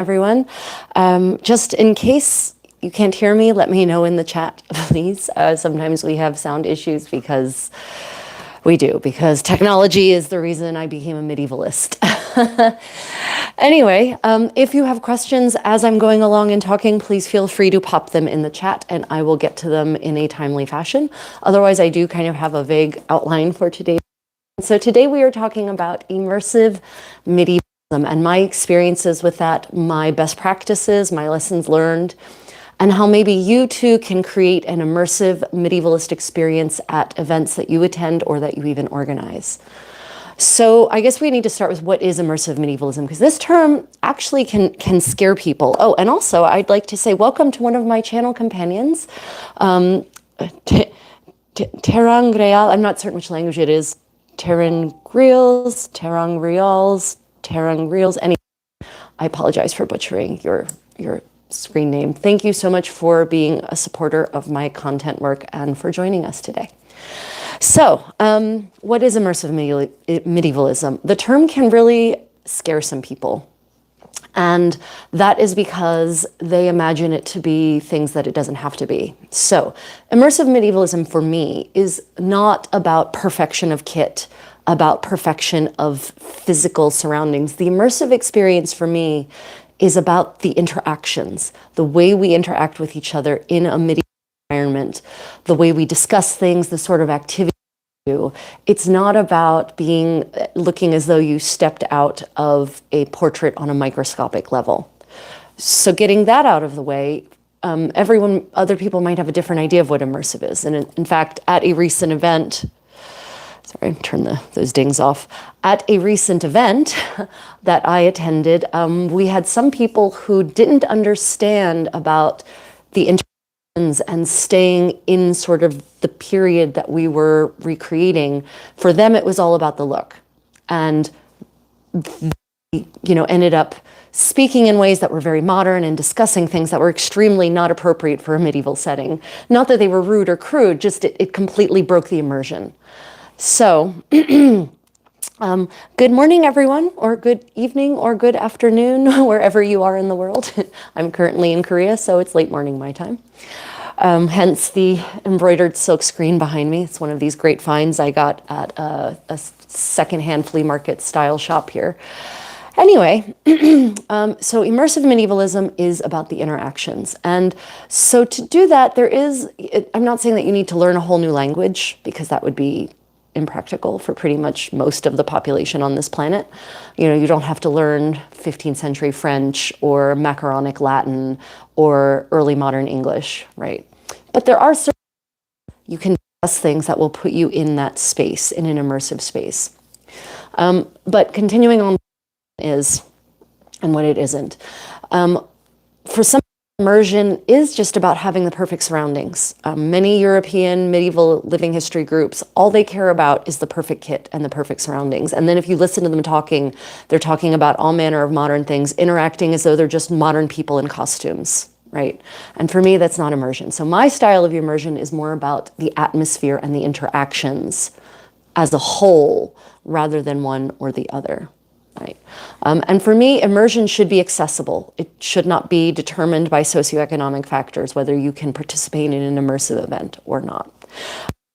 everyone. Just in case you can't hear me, let me know in the chat, please. Sometimes we have sound issues because technology is the reason I became a medievalist. Anyway, if you have questions as I'm going along and talking, please feel free to pop them in the chat and I will get to them in a timely fashion. Otherwise, I do kind of have a vague outline for today. So today we are talking about immersive medievalism and my experiences with that, my best practices, my lessons learned, and how maybe you too can create an immersive medievalist experience at events that you attend or that you even organize. So I guess we need to start with what is immersive medievalism, because this term actually can scare people. Oh, and also I'd like to say welcome to one of my channel companions, Terangreal. I'm not certain which language it is. Terangreals, anyway, I apologize for butchering your screen name. Thank you so much for being a supporter of my content work and for joining us today. So, what is immersive medievalism? The term can really scare some people. And that is because they imagine it to be things that it doesn't have to be. So, immersive medievalism for me is not about perfection of kit, about perfection of physical surroundings. The immersive experience for me is about the interactions, the way we interact with each other in a medieval environment, the way we discuss things, the sort of activity we do. It's not about looking as though you stepped out of a portrait on a microscopic level. So getting that out of the way, other people might have a different idea of what immersive is. And in fact, at a recent event, sorry, turn those dings off. At a recent event that I attended, we had some people who didn't understand about the interactions and staying in sort of the period that we were recreating. For them, it was all about the look. And they, ended up speaking in ways that were very modern and discussing things that were extremely not appropriate for a medieval setting. Not that they were rude or crude, just it completely broke the immersion. So, good morning, everyone, or good evening, or good afternoon, wherever you are in the world. I'm currently in Korea, so it's late morning my time. Hence the embroidered silk screen behind me. It's one of these great finds I got at a secondhand flea market style shop here. Anyway, so immersive medievalism is about the interactions. And so to do that, I'm not saying that you need to learn a whole new language, because that would be impractical for pretty much most of the population on this planet. You don't have to learn 15th century French or macaronic Latin or early modern English, right? But there are certain you can discuss things that will put you in that space, in an immersive space. But continuing on is and what it isn't. For some, immersion is just about having the perfect surroundings. Many European medieval living history groups, all they care about is the perfect kit and the perfect surroundings. And then if you listen to them talking, they're talking about all manner of modern things, interacting as though they're just modern people in costumes, right? And for me, that's not immersion. So my style of immersion is more about the atmosphere and the interactions as a whole, rather than one or the other. Right. And for me, immersion should be accessible. It should not be determined by socioeconomic factors, whether you can participate in an immersive event or not.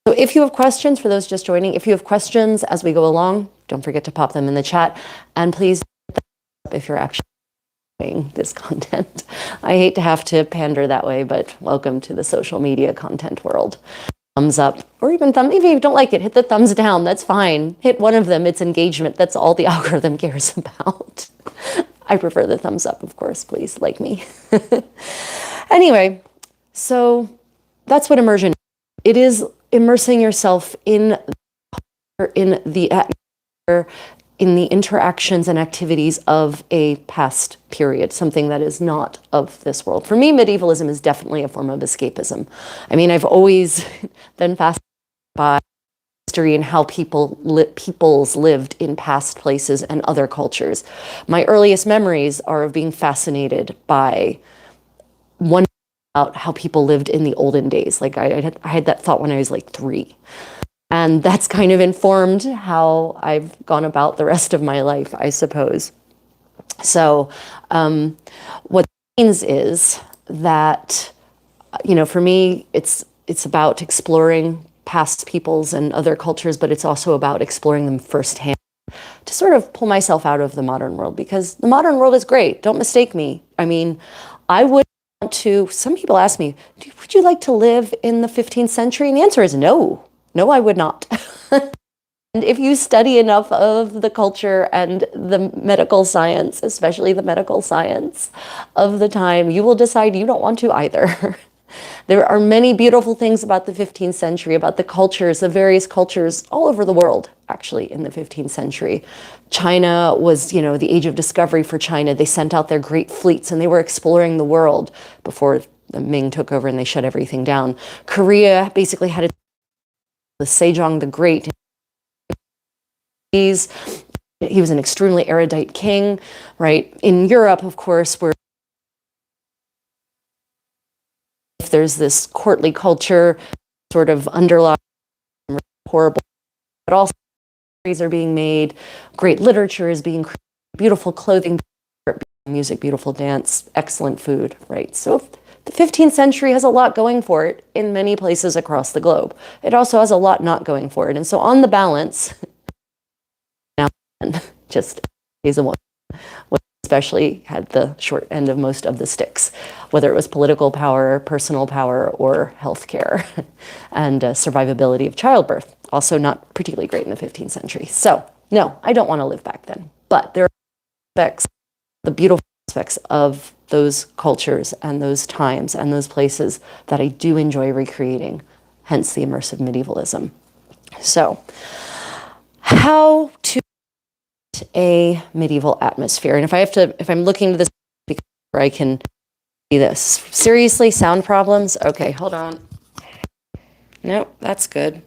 So if you have questions, for those just joining, if you have questions as we go along, don't forget to pop them in the chat. And please, if you're actually enjoying this content. I hate to have to pander that way, but welcome to the social media content world. Thumbs up, or even if you don't like it, hit the thumbs down. That's fine. Hit one of them. It's engagement. That's all the algorithm cares about. I prefer the thumbs up, of course. Please like me. Anyway, so that's what immersion is. It is immersing yourself in the atmosphere, in the interactions and activities of a past period, something that is not of this world. For me, medievalism is definitely a form of escapism. I mean, I've always been fascinated by history and how peoples lived in past places and other cultures. My earliest memories are of being fascinated by wondering about how people lived in the olden days. Like I had that thought when I was like 3. And that's kind of informed how I've gone about the rest of my life, I suppose. So what that means is that, for me, it's about exploring past peoples and other cultures, but it's also about exploring them firsthand to sort of pull myself out of the modern world, because the modern world is great. Don't mistake me. I mean, I would want to, some people ask me, would you like to live in the 15th century? And the answer is no. No, I would not. And if you study enough of the culture and the medical science, especially the medical science of the time, you will decide you don't want to either. There are many beautiful things about the 15th century, about the cultures, the various cultures all over the world, actually, in the 15th century. China was, the age of discovery for China. They sent out their great fleets and they were exploring the world before the Ming took over and they shut everything down. Korea basically had the Sejong the Great. He was an extremely erudite king, right? In Europe, of course, where if there's this courtly culture sort of underlying horrible, but also movies are being made, great literature is being created, beautiful clothing, music, beautiful dance, excellent food, right? So the 15th century has a lot going for it in many places across the globe. It also has a lot not going for it. And so on the balance, now just he's the one, especially had the short end of most of the sticks, whether it was political power, personal power, or healthcare, and survivability of childbirth. Also not particularly great in the 15th century. So no, I don't want to live back then. But there are aspects, the beautiful aspects of those cultures and those times and those places that I do enjoy recreating, hence the immersive medievalism. So how to a medieval atmosphere. And if I'm looking to this, where I can see this. Seriously, sound problems? Okay, hold on. Nope, that's good.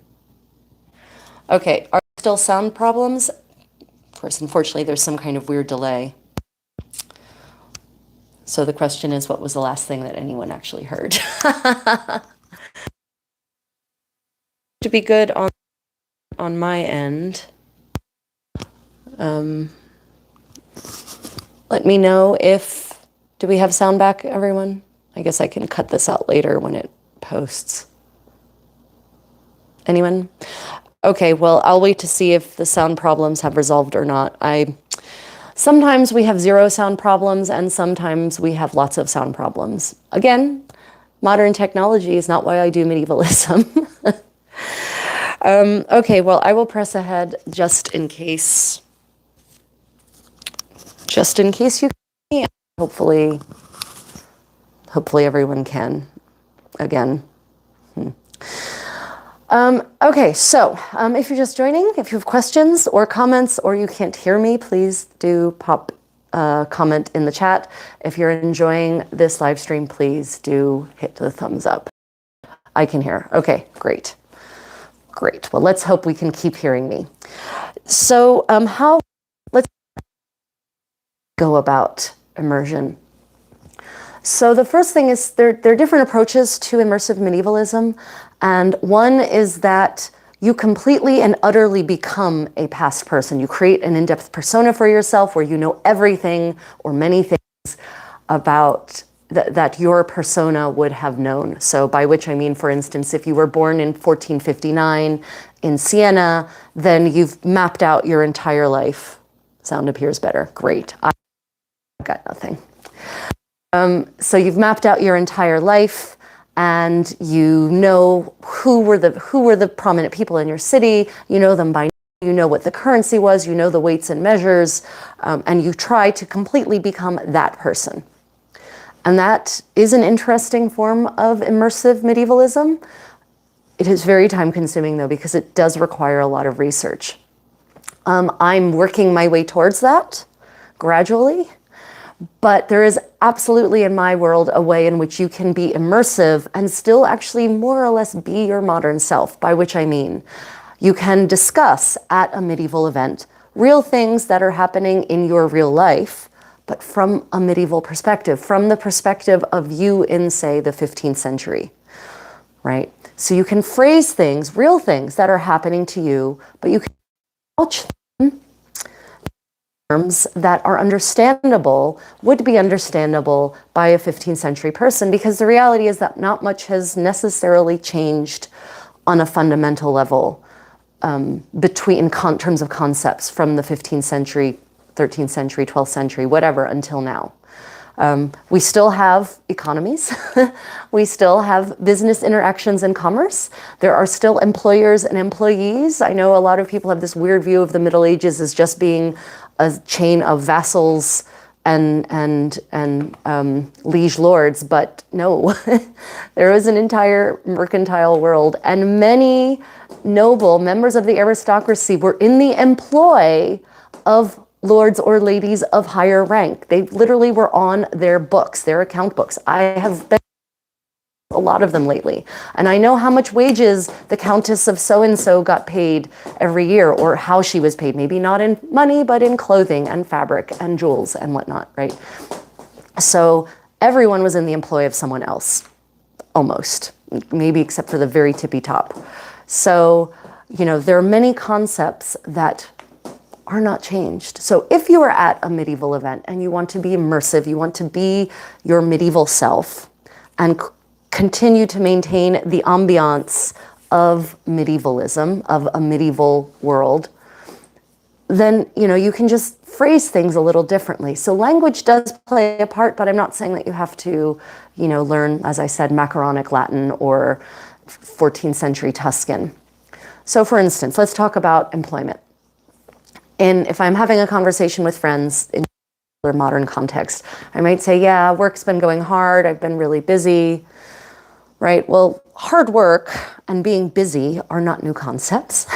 Okay, are there still sound problems? Of course, unfortunately, there's some kind of weird delay. So the question is, what was the last thing that anyone actually heard? To be good on my end. Let me know if, do we have sound back, everyone? I guess I can cut this out later when it posts. Anyone? Okay, well, I'll wait to see if the sound problems have resolved or not. Sometimes we have zero sound problems and sometimes we have lots of sound problems. Again, modern technology is not why I do medievalism. Okay, well, I will press ahead just in case you can. Hopefully everyone can again. Okay, so if you're just joining, if you have questions or comments or you can't hear me, please do pop a comment in the chat. If you're enjoying this live stream, please do hit the thumbs up. I can hear. Okay, great. Great. Well, let's hope we can keep hearing me. So let's go about immersion. So the first thing is there are different approaches to immersive medievalism. And one is that you completely and utterly become a past person. You create an in-depth persona for yourself where you know everything or many things about that your persona would have known. So by which I mean, for instance, if you were born in 1459 in Siena, then you've mapped out your entire life. Sound appears better. Great. I've got nothing. So you've mapped out your entire life and you know who were the prominent people in your city. You know them by name. You know what the currency was. You know the weights and measures. And you try to completely become that person. And that is an interesting form of immersive medievalism. It is very time consuming though, because it does require a lot of research. I'm working my way towards that gradually, but there is absolutely in my world a way in which you can be immersive and still actually more or less be your modern self, by which I mean you can discuss at a medieval event real things that are happening in your real life, but from a medieval perspective, from the perspective of you in, say, the 15th century, right? So you can phrase things, real things that are happening to you, but you can couch them terms that are understandable, would be understandable by a 15th century person, because the reality is that not much has necessarily changed on a fundamental level in terms of concepts from the 15th century, 13th century, 12th century, whatever, until now. We still have economies. We still have business interactions and commerce. There are still employers and employees. I know a lot of people have this weird view of the Middle Ages as just being a chain of vassals and liege lords, but no, there was an entire mercantile world, and many noble members of the aristocracy were in the employ of lords or ladies of higher rank. They literally were on their books, their account books. I have been a lot of them lately, and I know how much wages the Countess of so-and-so got paid every year, or how she was paid, maybe not in money, but in clothing and fabric and jewels and whatnot, right? So everyone was in the employ of someone else, almost, maybe except for the very tippy top. So, you know, there are many concepts that are not changed. So if you are at a medieval event and you want to be immersive, you want to be your medieval self and continue to maintain the ambiance of medievalism, of a medieval world, then, you know, you can just phrase things a little differently. So language does play a part, but I'm not saying that you have to, you know, learn, as I said, macaronic Latin or 14th century Tuscan. So for instance, let's talk about employment. And if I'm having a conversation with friends in a modern context, I might say, yeah, work's been going hard, I've been really busy, right? Well, hard work and being busy are not new concepts,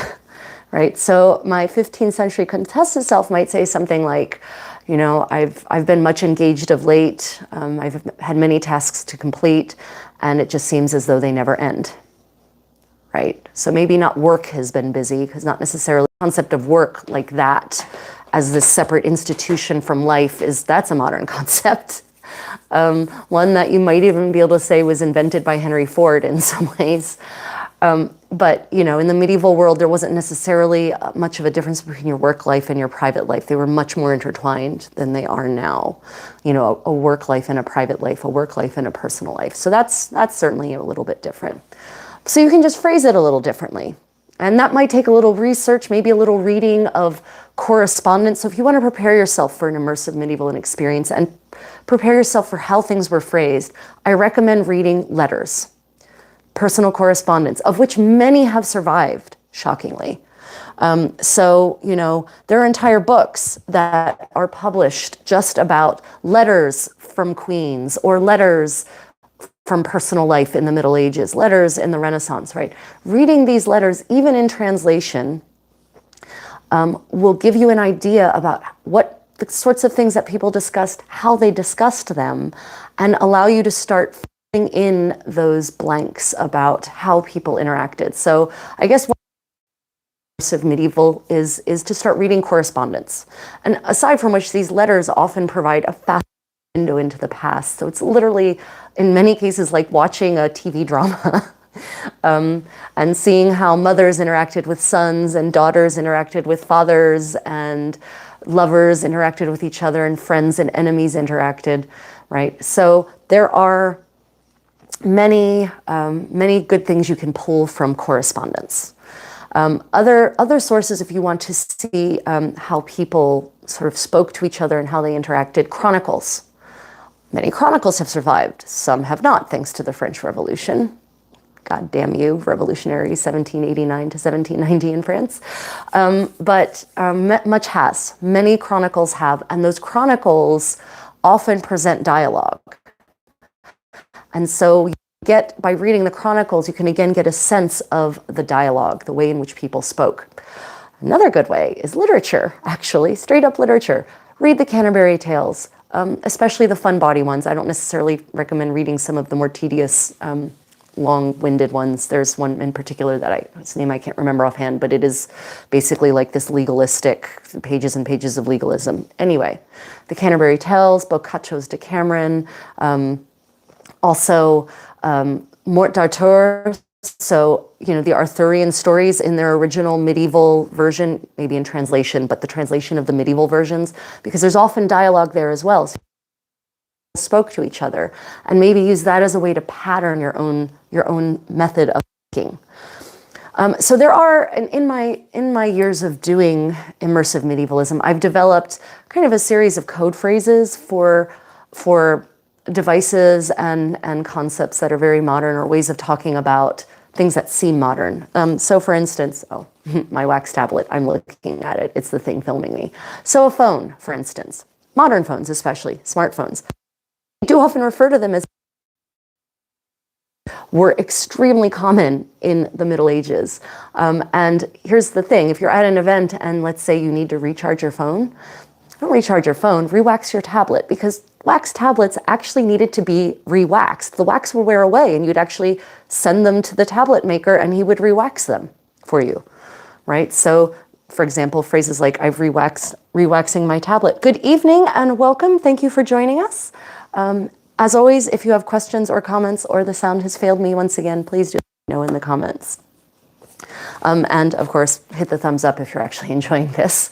right? So my 15th century Contessa self might say something like, you know, I've been much engaged of late, I've had many tasks to complete, and it just seems as though they never end, right? So maybe not work has been busy, because not necessarily the concept of work like that as this separate institution from life that's a modern concept. One that you might even be able to say was invented by Henry Ford in some ways. But, you know, in the medieval world, there wasn't necessarily much of a difference between your work life and your private life. They were much more intertwined than they are now. You know, a work life and a private life, a work life and a personal life. So that's certainly a little bit different. So you can just phrase it a little differently. And that might take a little research, maybe a little reading of correspondence. So if you want to prepare yourself for an immersive medieval experience and prepare yourself for how things were phrased, I recommend reading letters, personal correspondence, of which many have survived, shockingly. So, you know, there are entire books that are published just about letters from queens or letters from personal life in the Middle Ages, letters in the Renaissance, right? Reading these letters, even in translation, will give you an idea about what the sorts of things that people discussed, how they discussed them, and allow you to start filling in those blanks about how people interacted. So I guess what immersive medieval is to start reading correspondence. And aside from which, these letters often provide a fast window into the past. So it's literally, in many cases, like watching a TV drama. And seeing how mothers interacted with sons and daughters interacted with fathers and lovers interacted with each other and friends and enemies interacted, right? So there are many good things you can pull from correspondence. Other sources, if you want to see how people sort of spoke to each other and how they interacted, chronicles. Many chronicles have survived, some have not, thanks to the French Revolution. God damn you, revolutionary 1789 to 1790 in France. But much has. Many chronicles have, and those chronicles often present dialogue. And so by reading the chronicles, you can again get a sense of the dialogue, the way in which people spoke. Another good way is literature, actually, straight up literature. Read the Canterbury Tales, especially the fun body ones. I don't necessarily recommend reading some of the more tedious long-winded ones. There's one in particular that its name I can't remember offhand, but it is basically like this legalistic pages and pages of legalism. Anyway, the Canterbury Tales, Boccaccio's Decameron, also Mort d'Arthur, So, the Arthurian stories in their original medieval version, maybe in translation, but the translation of the medieval versions, because there's often dialogue there as well. So spoke to each other, and maybe use that as a way to pattern your own method of thinking. So there are, in my years of doing immersive medievalism, I've developed kind of a series of code phrases for devices and concepts that are very modern, or ways of talking about things that seem modern. So for instance, my wax tablet, I'm looking at it, it's the thing filming me. So a phone, for instance, modern phones especially, smartphones, I do often refer to them as were extremely common in the Middle Ages. And here's the thing, if you're at an event and let's say you need to recharge your phone, don't recharge your phone, re-wax your tablet, because wax tablets actually needed to be re-waxed. The wax would wear away and you'd actually send them to the tablet maker and he would re-wax them for you, right? So for example, phrases like, I've re-waxing my tablet. Good evening and welcome, thank you for joining us. As always, if you have questions or comments or the sound has failed me once again, please do let me know in the comments. And of course, hit the thumbs up if you're actually enjoying this.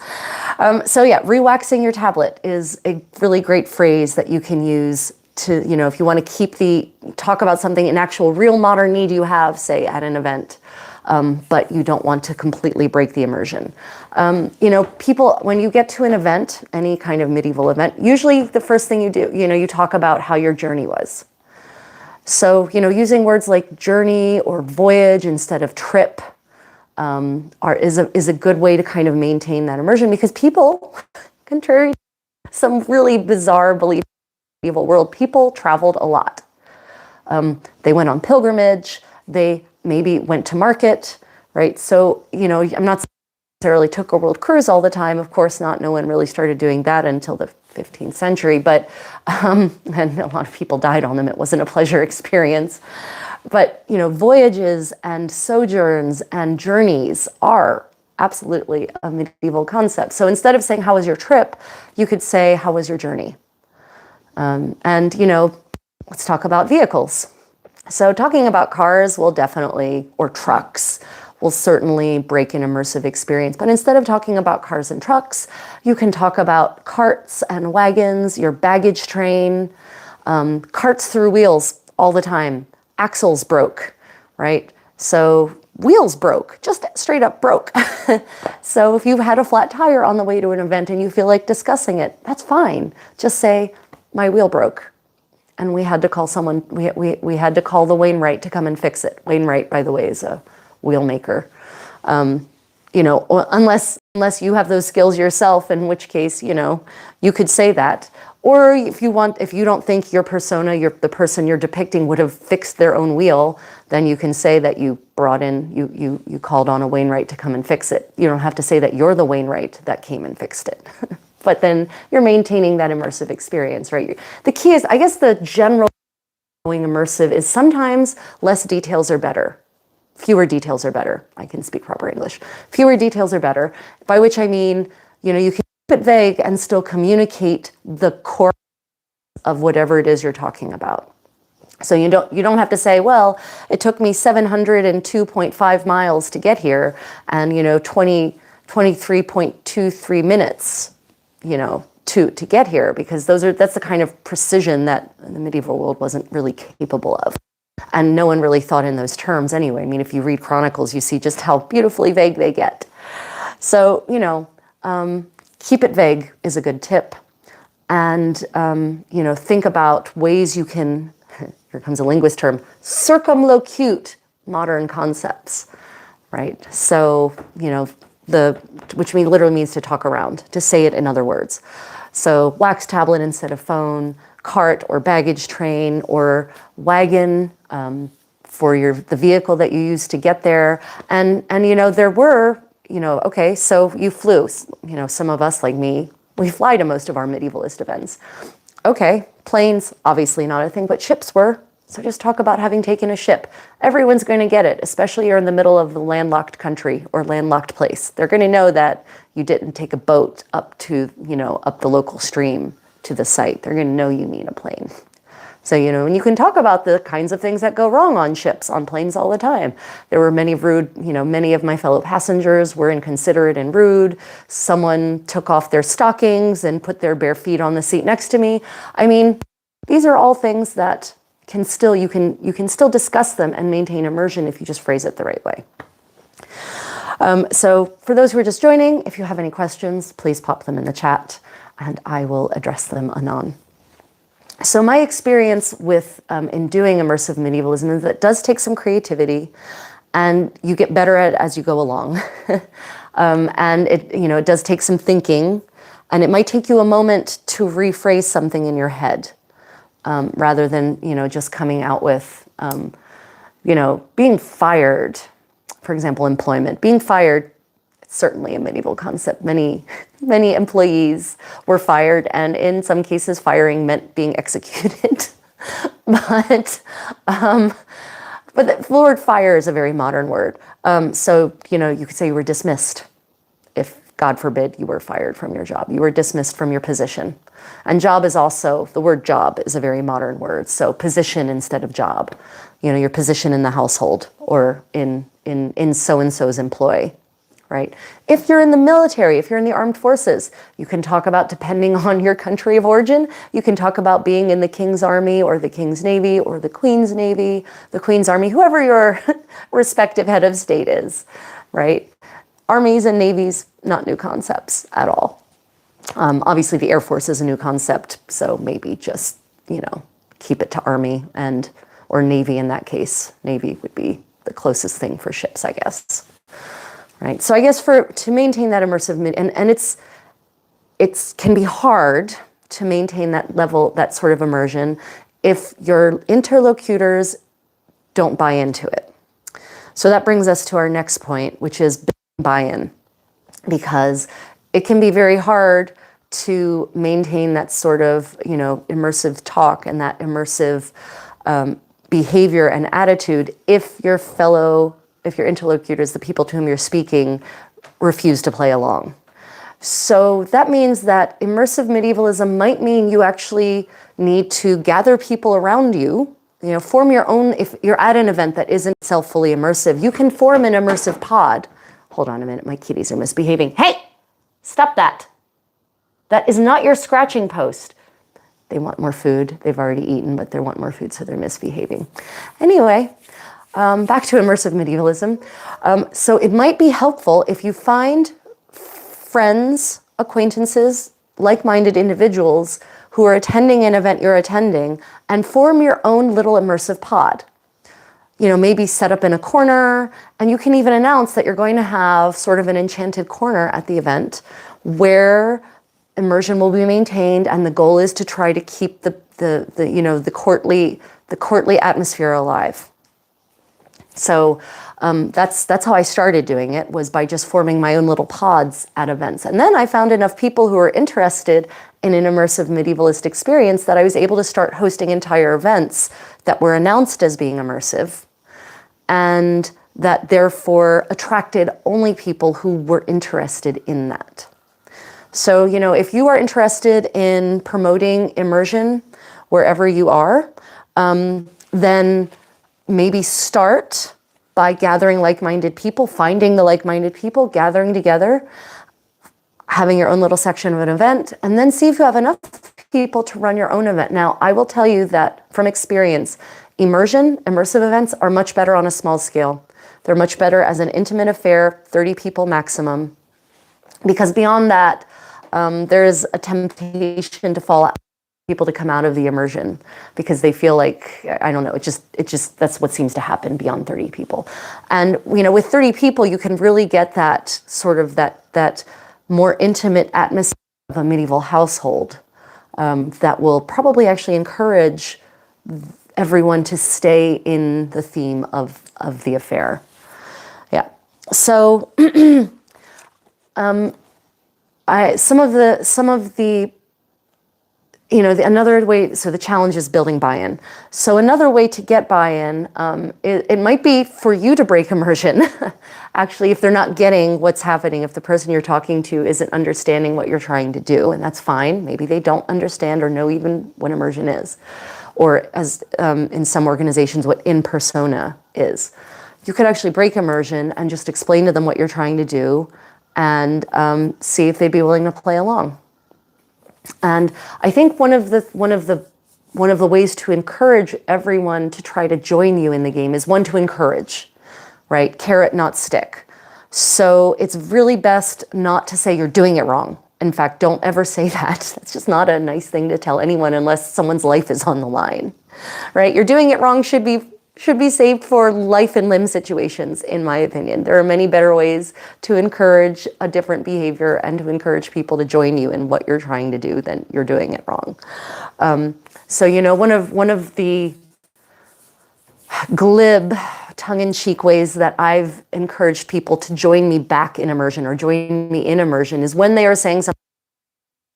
So yeah, re-waxing your tablet is a really great phrase that you can use to, if you want to talk about something, an actual real modern need you have, say at an event, but you don't want to completely break the immersion. People, when you get to an event, any kind of medieval event, usually the first thing you do, you talk about how your journey was. So, using words like journey or voyage instead of trip is a good way to kind of maintain that immersion, because people, contrary to some really bizarre belief in the medieval world, people traveled a lot. They went on pilgrimage, they maybe went to market, right? So, I'm not necessarily took a world cruise all the time. Of course not. No one really started doing that until the 15th century, but, and a lot of people died on them. It wasn't a pleasure experience. But, voyages and sojourns and journeys are absolutely a medieval concept. So instead of saying, how was your trip? You could say, how was your journey? Let's talk about vehicles. So talking about cars will definitely, or trucks, will certainly break an immersive experience. But instead of talking about cars and trucks, you can talk about carts and wagons, your baggage train, carts through wheels all the time. Axles broke, right? So wheels broke, just straight up broke. So if you've had a flat tire on the way to an event and you feel like discussing it, that's fine. Just say, my wheel broke. And we had to call someone, we had to call the Wainwright to come and fix it. Wainwright, by the way, is a wheel maker. Unless you have those skills yourself, in which case, you could say that. Or if you don't think your persona, the person you're depicting would have fixed their own wheel, then you can say that you called on a Wainwright to come and fix it. You don't have to say that you're the Wainwright that came and fixed it. But then you're maintaining that immersive experience, right? The key is, I guess the general going immersive is sometimes less details are better. Fewer details are better. I can speak proper English. Fewer details are better, by which I mean, you can keep it vague and still communicate the core of whatever it is you're talking about. So you don't have to say, well, it took me 702.5 miles to get here and, 23.23 minutes, to get here, because that's the kind of precision that the medieval world wasn't really capable of. And no one really thought in those terms anyway. I mean, if you read chronicles, you see just how beautifully vague they get. So, keep it vague is a good tip. And, think about ways you can, here comes a linguist term, circumlocute modern concepts, right? So, which literally means to talk around, to say it in other words. So wax tablet instead of phone, cart or baggage train or wagon for the vehicle that you use to get there. And there were, okay, so you flew, some of us like me, we fly to most of our medievalist events. Okay, planes, obviously not a thing, but ships were. So just talk about having taken a ship. Everyone's going to get it, especially you're in the middle of the landlocked country or landlocked place. They're going to know that you didn't take a boat up to, up the local stream to the site. They're going to know you mean a plane. So, and you can talk about the kinds of things that go wrong on ships, on planes all the time. There were many rude, many of my fellow passengers were inconsiderate and rude. Someone took off their stockings and put their bare feet on the seat next to me. I mean, these are all things that you can still discuss them and maintain immersion if you just phrase it the right way. So for those who are just joining, if you have any questions, please pop them in the chat and I will address them anon. So my experience with in doing immersive medievalism is that it does take some creativity, and you get better at it as you go along. And it does take some thinking, and it might take you a moment to rephrase something in your head, rather than just coming out with being fired. For example, employment. Being fired, certainly a medieval concept. Many employees were fired, and in some cases, firing meant being executed. But the word fire is a very modern word. So you could say you were dismissed. If, God forbid, you were fired from your job, you were dismissed from your position. And job is also, the word job is a very modern word. So position instead of job. Your position in the household or in so-and-so's employ. Right? If you're in the military, if you're in the armed forces, you can talk about, depending on your country of origin, you can talk about being in the King's Army or the King's Navy or the Queen's Navy, the Queen's Army, whoever your respective head of state is, right? Armies and navies, not new concepts at all. Obviously, the Air Force is a new concept, so maybe just, keep it to Army or Navy in that case. Navy would be the closest thing for ships, I guess. Right. So I guess to maintain that immersive, and it can be hard to maintain that level, that sort of immersion, if your interlocutors don't buy into it. So that brings us to our next point, which is buy-in, because it can be very hard to maintain that sort of, immersive talk and that immersive behavior and attitude if your interlocutors, the people to whom you're speaking, refuse to play along. So that means that immersive medievalism might mean you actually need to gather people around you, form your own. If you're at an event that isn't itself fully immersive, you can form an immersive pod. Hold on a minute, my kitties are misbehaving. Hey, stop that. That is not your scratching post. They want more food. They've already eaten, but they want more food, so they're misbehaving. Anyway, back to immersive medievalism. So it might be helpful if you find friends, acquaintances, like-minded individuals who are attending an event you're attending and form your own little immersive pod. Maybe set up in a corner, and you can even announce that you're going to have sort of an enchanted corner at the event where immersion will be maintained, and the goal is to try to keep the courtly atmosphere alive. So that's how I started doing it, was by just forming my own little pods at events. And then I found enough people who were interested in an immersive medievalist experience that I was able to start hosting entire events that were announced as being immersive, and that therefore attracted only people who were interested in that. So, if you are interested in promoting immersion wherever you are, then maybe start by gathering like-minded people, finding the like-minded people, gathering together, having your own little section of an event, and then see if you have enough people to run your own event. Now, I will tell you that from experience, immersive events are much better on a small scale. They're much better as an intimate affair, 30 people maximum, because beyond that, there's a temptation to fall out, people to come out of the immersion because they feel like, I don't know, it just that's what seems to happen beyond 30 people. And with 30 people, you can really get that sort of that more intimate atmosphere of a medieval household that will probably actually encourage everyone to stay in the theme of the affair. Yeah. So another way, so the challenge is building buy-in. So another way to get buy-in, it might be for you to break immersion. Actually, if they're not getting what's happening, if the person you're talking to isn't understanding what you're trying to do, and that's fine. Maybe they don't understand or know even what immersion is. or as in some organizations, what in persona is. You could actually break immersion and just explain to them what you're trying to do and see if they'd be willing to play along. And I think one of the ways to encourage everyone to try to join you in the game is one, to encourage, right? Carrot, not stick. So it's really best not to say you're doing it wrong. In fact, don't ever say that. That's just not a nice thing to tell anyone unless someone's life is on the line, right? You're doing it wrong should be saved for life and limb situations, in my opinion. There are many better ways to encourage a different behavior and to encourage people to join you in what you're trying to do than you're doing it wrong. So, you know, one of the glib, tongue-in-cheek ways that I've encouraged people to join me back in immersion or join me in immersion is when they are saying something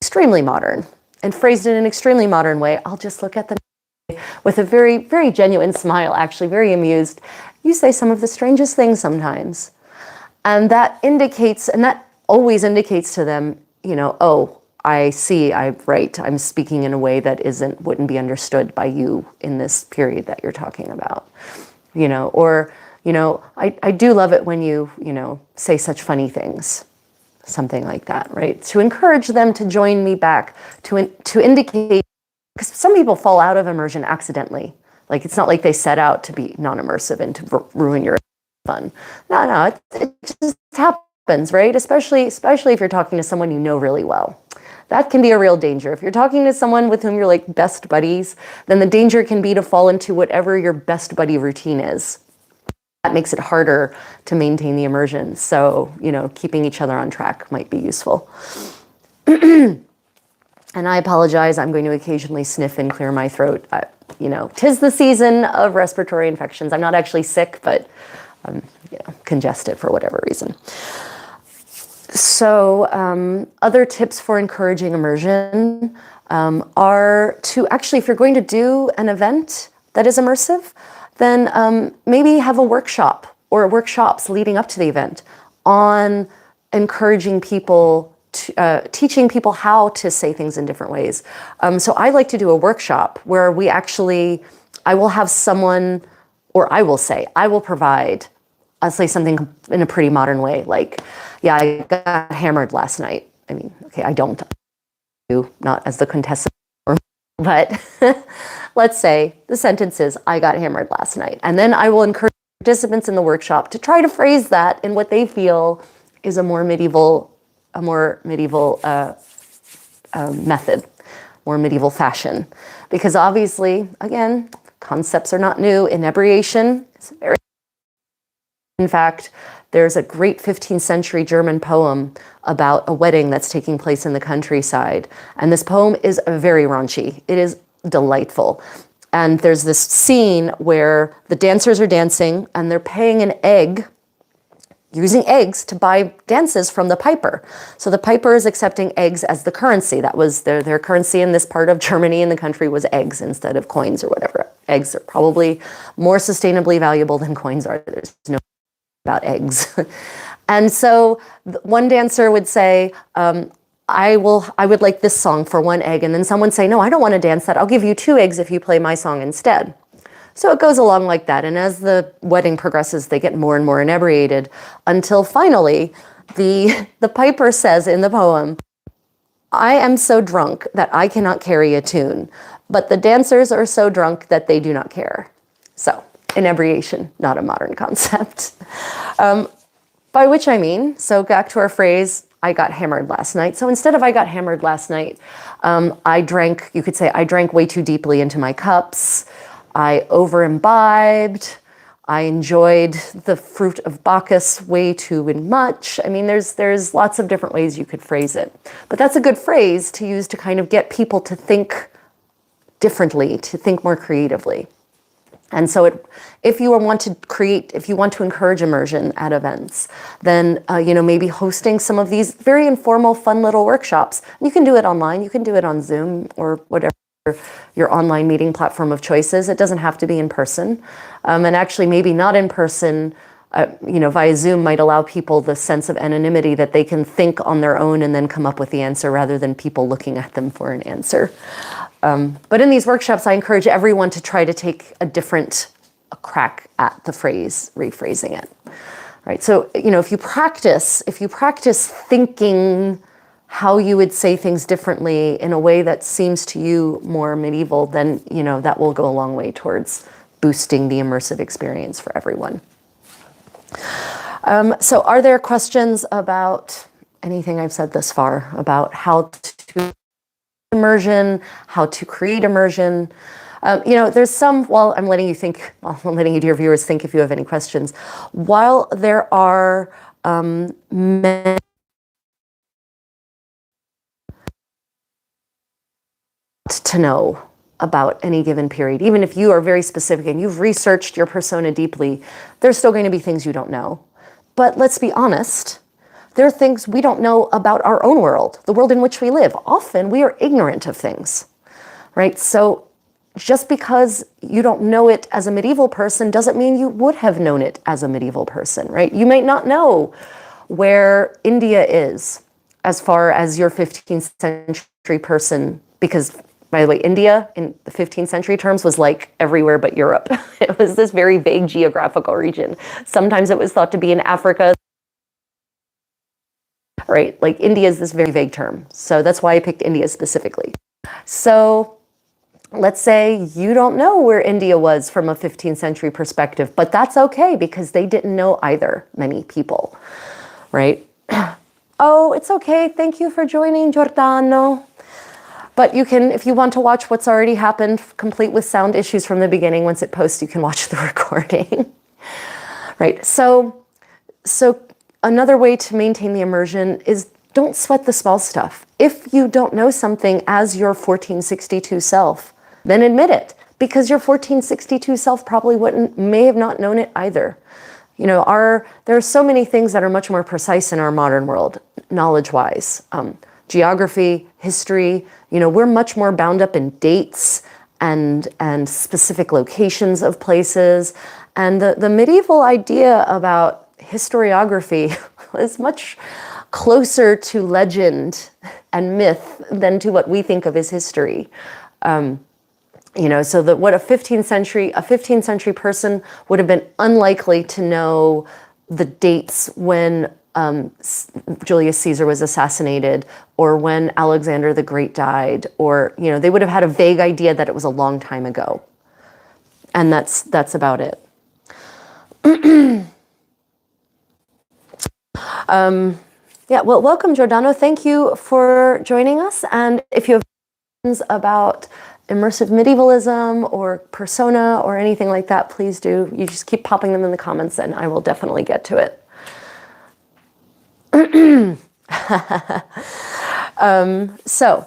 extremely modern and phrased in an extremely modern way, I'll just look at them with a very, very genuine smile, actually very amused. You say some of the strangest things sometimes. And that always indicates to them, you know, oh, I see, I'm speaking in a way that wouldn't be understood by you in this period that you're talking about. You know, or, you know, I do love it when you know, say such funny things, something like that, right? To encourage them to join me back, to indicate, because some people fall out of immersion accidentally. Like, it's not like they set out to be non-immersive and to ruin your fun. No, it just happens, right? Especially if you're talking to someone you know really well. That can be a real danger. If you're talking to someone with whom you're like best buddies, then the danger can be to fall into whatever your best buddy routine is. That makes it harder to maintain the immersion. So, you know, keeping each other on track might be useful. And I apologize, I'm going to occasionally sniff and clear my throat. You know, 'tis the season of respiratory infections. I'm not actually sick, but I'm, you know, congested for whatever reason. So other tips for encouraging immersion are to actually, if you're going to do an event that is immersive, then maybe have a workshop or workshops leading up to the event on encouraging people, teaching people how to say things in different ways. So I like to do a workshop where I will have someone, or I will provide, I'll say something in a pretty modern way, like, yeah, I got hammered last night. I mean, okay, I don't, not as the Contessa, but let's say the sentence is, I got hammered last night. And then I will encourage participants in the workshop to try to phrase that in what they feel is a more medieval method, more medieval fashion. Because obviously, again, concepts are not new. Inebriation is very, in fact, there's a great 15th century German poem about a wedding that's taking place in the countryside. And this poem is very raunchy. It is delightful. And there's this scene where the dancers are dancing and they're paying an egg, using eggs to buy dances from the piper. So the piper is accepting eggs as the currency. That was their currency in this part of Germany, in the country, was eggs instead of coins or whatever. Eggs are probably more sustainably valuable than coins are. There's no about eggs. And so one dancer would say, I would like this song for one egg. And then someone say, no, I don't want to dance that. I'll give you 2 eggs if you play my song instead. So it goes along like that. And as the wedding progresses, they get more and more inebriated until finally the piper says in the poem, I am so drunk that I cannot carry a tune, but the dancers are so drunk that they do not care. So inebriation, not a modern concept. By which I mean, so back to our phrase, I got hammered last night. So instead of I got hammered last night, you could say I drank way too deeply into my cups. I over-imbibed. I enjoyed the fruit of Bacchus way too much. I mean, there's lots of different ways you could phrase it. But that's a good phrase to use to kind of get people to think differently, to think more creatively. And so if you want to encourage immersion at events, then maybe hosting some of these very informal, fun little workshops. You can do it online. You can do it on Zoom or whatever your online meeting platform of choice is. It doesn't have to be in person. And actually, maybe not in person via Zoom might allow people the sense of anonymity that they can think on their own and then come up with the answer rather than people looking at them for an answer. But in these workshops, I encourage everyone to try to take a different crack at the phrase, rephrasing it. Right. So, if you practice thinking how you would say things differently in a way that seems to you more medieval, then, that will go a long way towards boosting the immersive experience for everyone. So are there questions about anything I've said thus far about how to immersion, how to create immersion? There's some, I'm letting you, dear viewers, think if you have any questions. While there are many to know about any given period, even if you are very specific and you've researched your persona deeply, there's still going to be things you don't know. But let's be honest, there are things we don't know about our own world, the world in which we live. Often we are ignorant of things, right? So just because you don't know it as a medieval person doesn't mean you would have known it as a medieval person, right? You might not know where India is as far as your 15th century person, because, by the way, India in the 15th century terms was like everywhere but Europe. It was this very vague geographical region. Sometimes it was thought to be in Africa, right? Like India is this very vague term. So that's why I picked India specifically. So let's say you don't know where India was from a 15th century perspective, but that's okay because they didn't know either, many people, right? Oh, it's okay. Thank you for joining, Giordano. But you can, if you want to watch what's already happened, complete with sound issues from the beginning, once it posts, you can watch the recording. Right, so another way to maintain the immersion is don't sweat the small stuff. If you don't know something as your 1462 self, then admit it, because your 1462 self probably may have not known it either. There are so many things that are much more precise in our modern world, knowledge-wise. Geography, history, we're much more bound up in dates and specific locations of places. And the medieval idea about historiography was much closer to legend and myth than to what we think of as history. So that what a 15th century person would have been unlikely to know the dates when Julius Caesar was assassinated, or when Alexander the Great died, or they would have had a vague idea that it was a long time ago, and that's about it. Yeah, well, welcome, Giordano. Thank you for joining us. And if you have questions about immersive medievalism or persona or anything like that, please do. You just keep popping them in the comments, and I will definitely get to it. So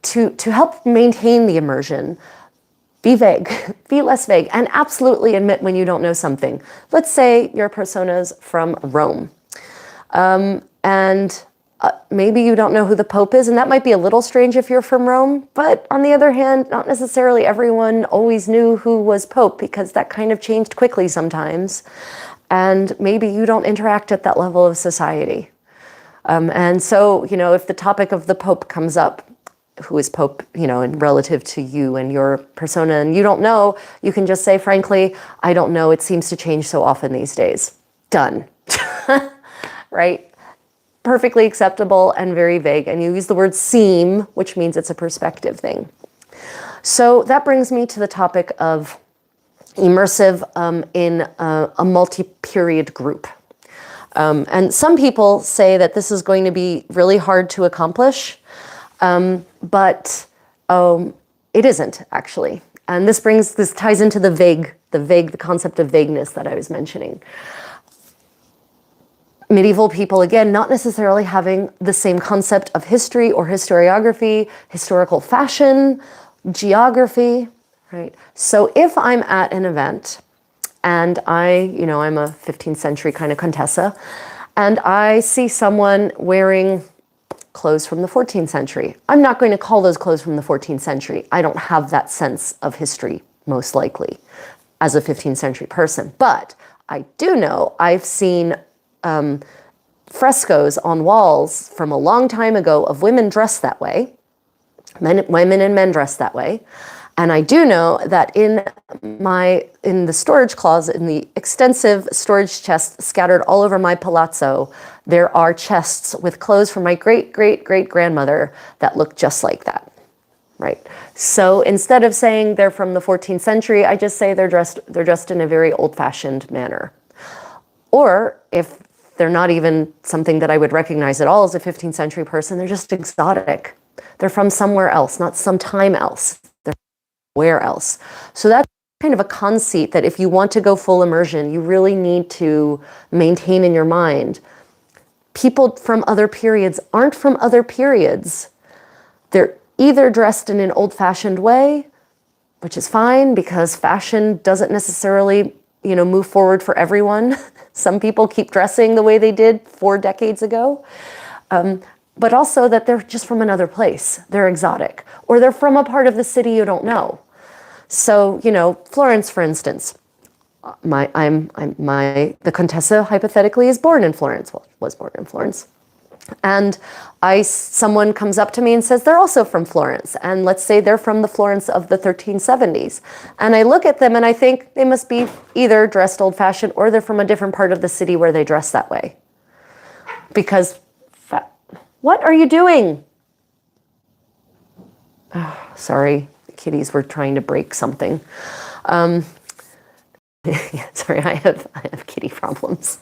to help maintain the immersion, be vague, be less vague, and absolutely admit when you don't know something. Let's say your persona's from Rome, and maybe you don't know who the Pope is, and that might be a little strange if you're from Rome, but on the other hand, not necessarily everyone always knew who was Pope, because that kind of changed quickly sometimes. And maybe you don't interact at that level of society. And so, if the topic of the Pope comes up, who is Pope, and relative to you and your persona, and you don't know, you can just say, frankly, I don't know. It seems to change so often these days. Done. Right? Perfectly acceptable and very vague. And you use the word seem, which means it's a perspective thing. So that brings me to the topic of immersive in a multi-period group. And some people say that this is going to be really hard to accomplish, but it isn't actually. And this ties into the concept of vagueness that I was mentioning. Medieval people, again, not necessarily having the same concept of history or historiography, historical fashion, geography, right? So if I'm at an event and I'm a 15th century kind of Contessa, and I see someone wearing clothes from the 14th century, I'm not going to call those clothes from the 14th century. I don't have that sense of history, most likely. as a 15th century person. But I do know I've seen frescoes on walls from a long time ago of women dressed that way, women and men dressed that way. And I do know that in the storage closet, in the extensive storage chest scattered all over my palazzo, there are chests with clothes from my great-great-great-grandmother that look just like that, right? So instead of saying they're from the 14th century, I just say they're dressed in a very old-fashioned manner. Or if they're not even something that I would recognize at all as a 15th century person, they're just exotic. They're from somewhere else, not some time else. They're where else. So that's kind of a conceit that if you want to go full immersion, you really need to maintain in your mind. People from other periods aren't from other periods. They're either dressed in an old-fashioned way, which is fine because fashion doesn't necessarily, move forward for everyone. Some people keep dressing the way they did 4 decades ago. But also that they're just from another place. They're exotic. Or they're from a part of the city you don't know. So, Florence, for instance. The Contessa, hypothetically, is born in Florence. Well, was born in Florence. And someone comes up to me and says they're also from Florence. And let's say they're from the Florence of the 1370s. And I look at them and I think they must be either dressed old-fashioned or they're from a different part of the city where they dress that way. Because, what are you doing? Oh, sorry, the kitties were trying to break something. Sorry, I have kitty problems.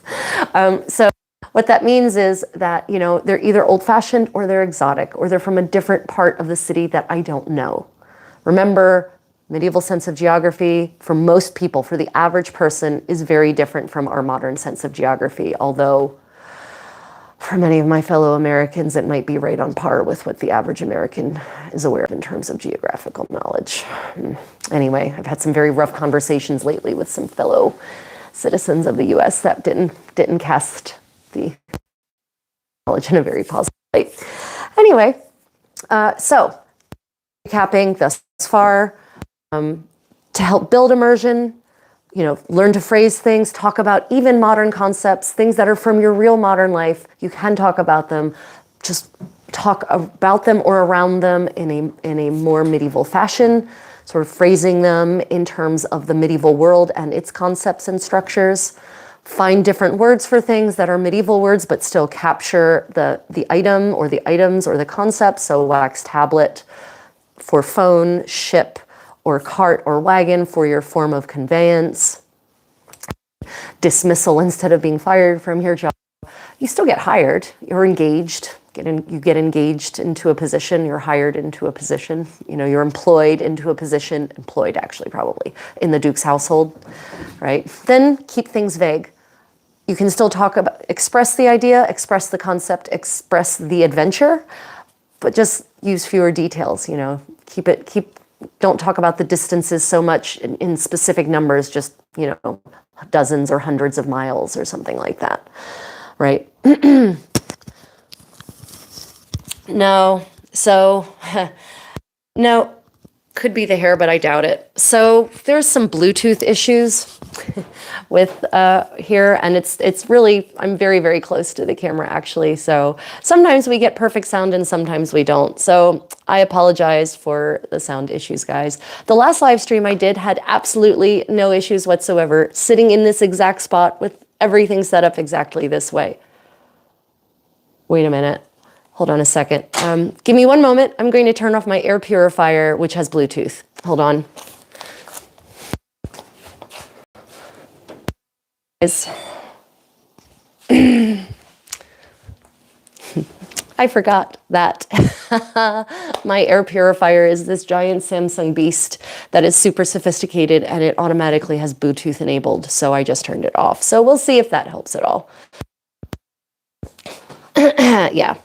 So what that means is that, they're either old-fashioned or they're exotic, or they're from a different part of the city that I don't know. Remember, medieval sense of geography, for most people, for the average person, is very different from our modern sense of geography, although for many of my fellow Americans, it might be right on par with what the average American is aware of in terms of geographical knowledge. Anyway, I've had some very rough conversations lately with some fellow citizens of the US that didn't cast the knowledge in a very positive light. Anyway, so recapping thus far, to help build immersion, learn to phrase things, talk about even modern concepts, things that are from your real modern life. You can talk about them, just talk about them or around them in a more medieval fashion, sort of phrasing them in terms of the medieval world and its concepts and structures. Find different words for things that are medieval words but still capture the item or the items or the concept. So wax tablet for phone, ship, or cart or wagon for your form of conveyance. Dismissal instead of being fired from your job. You still get hired. You're engaged. You get engaged into a position. You're hired into a position. You're employed into a position. Employed, actually, probably, in the Duke's household, right? Then keep things vague. You can still express the idea, express the concept, express the adventure, but just use fewer details, don't talk about the distances so much in specific numbers, just, dozens or hundreds of miles or something like that, right? No, could be the hair, but I doubt it. So there's some Bluetooth issues with here, and it's really, I'm very, very close to the camera actually. So sometimes we get perfect sound and sometimes we don't. So I apologize for the sound issues, guys. The last live stream I did had absolutely no issues whatsoever, sitting in this exact spot with everything set up exactly this way. Wait a minute. Hold on a second. Give me one moment. I'm going to turn off my air purifier, which has Bluetooth. Hold on. I forgot that my air purifier is this giant Samsung beast that is super sophisticated and it automatically has Bluetooth enabled. So I just turned it off. So we'll see if that helps at all. Yeah.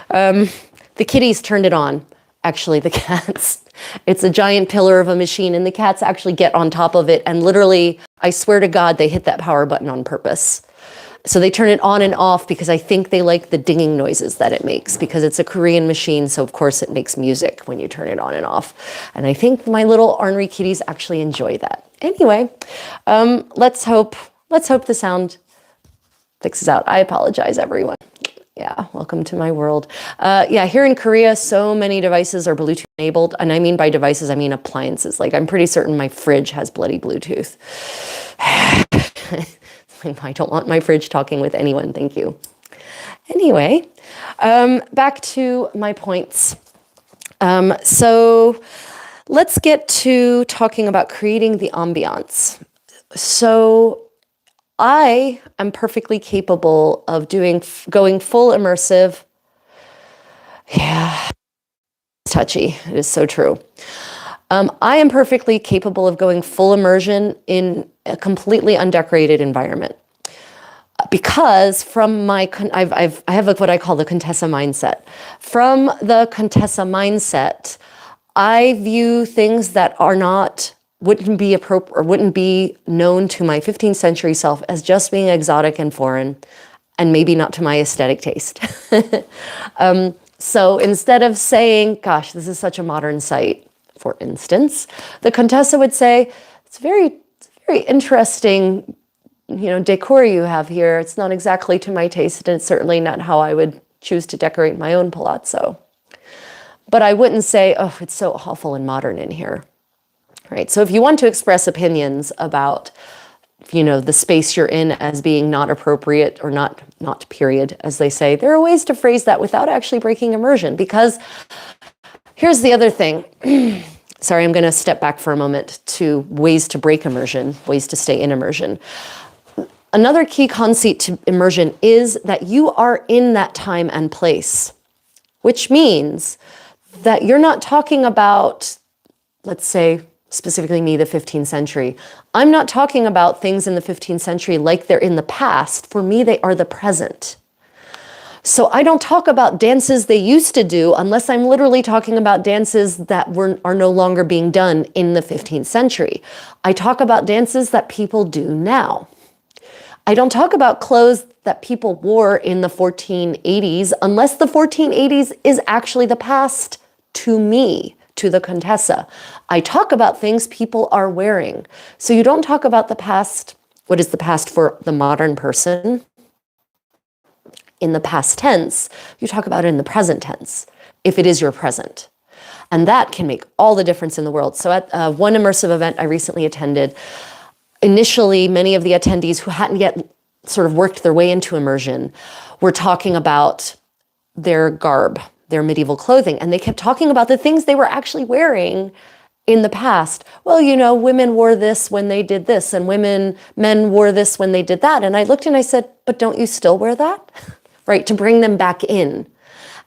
The kitties turned it on. Actually, the cats. It's a giant pillar of a machine, and the cats actually get on top of it. And literally, I swear to God, they hit that power button on purpose. So they turn it on and off because I think they like the dinging noises that it makes, because it's a Korean machine. So of course it makes music when you turn it on and off. And I think my little ornery kitties actually enjoy that. Anyway, let's hope the sound fixes out. I apologize, everyone. Yeah, welcome to my world. Yeah, here in Korea, so many devices are Bluetooth enabled. And I mean by devices, I mean appliances. Like, I'm pretty certain my fridge has bloody Bluetooth. I don't want my fridge talking with anyone, thank you. Anyway, back to my points. So let's get to talking about creating the ambiance. So I am perfectly capable of going full immersive. Yeah, it's touchy. It is so true. I am perfectly capable of going full immersion in a completely undecorated environment, because from my I have what I call the Contessa mindset. From the Contessa mindset, I view things that wouldn't be appropriate or wouldn't be known to my 15th century self as just being exotic and foreign, and maybe not to my aesthetic taste. So instead of saying, gosh, this is such a modern site, for instance, the Contessa would say, it's very interesting, decor you have here. It's not exactly to my taste, and it's certainly not how I would choose to decorate my own palazzo. But I wouldn't say, oh, it's so awful and modern in here. Right? So if you want to express opinions about, the space you're in as being not appropriate or not period, as they say, there are ways to phrase that without actually breaking immersion. Because here's the other thing. Sorry, I'm going to step back for a moment to ways to break immersion, ways to stay in immersion. Another key conceit to immersion is that you are in that time and place, which means that you're not talking about, let's say, specifically me, the 15th century. I'm not talking about things in the 15th century like they're in the past. For me, they are the present. So I don't talk about dances they used to do unless I'm literally talking about dances that are no longer being done in the 15th century. I talk about dances that people do now. I don't talk about clothes that people wore in the 1480s unless the 1480s is actually the past to me, to the Contessa. I talk about things people are wearing. So you don't talk about the past, what is the past for the modern person, in the past tense. You talk about it in the present tense, if it is your present. And that can make all the difference in the world. So at one immersive event I recently attended, initially, many of the attendees who hadn't yet sort of worked their way into immersion were talking about their garb, their medieval clothing. And they kept talking about the things they were actually wearing in the past. Well, women wore this when they did this, and men wore this when they did that. And I looked and I said, but don't you still wear that? Right, to bring them back in.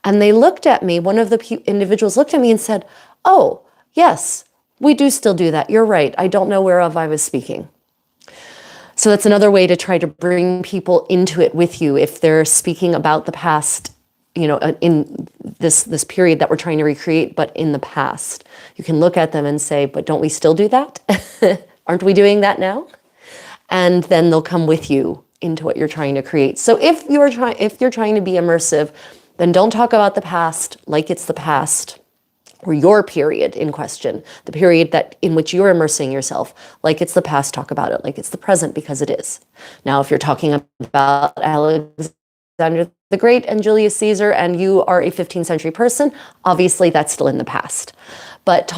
And they looked at me, one of the individuals looked at me and said, oh, yes, we do still do that. You're right. I don't know whereof I was speaking. So that's another way to try to bring people into it with you if they're speaking about the past, in this period that we're trying to recreate, but in the past. You can look at them and say, but don't we still do that? Aren't we doing that now? And then they'll come with you into what you're trying to create. So if you're trying to be immersive, then don't talk about the past like it's the past, or your period in question, the period in which you're immersing yourself, like it's the past. Talk about it like it's the present, because it is. Now, if you're talking about Alexander the Great and Julius Caesar, and you are a 15th century person, obviously that's still in the past. But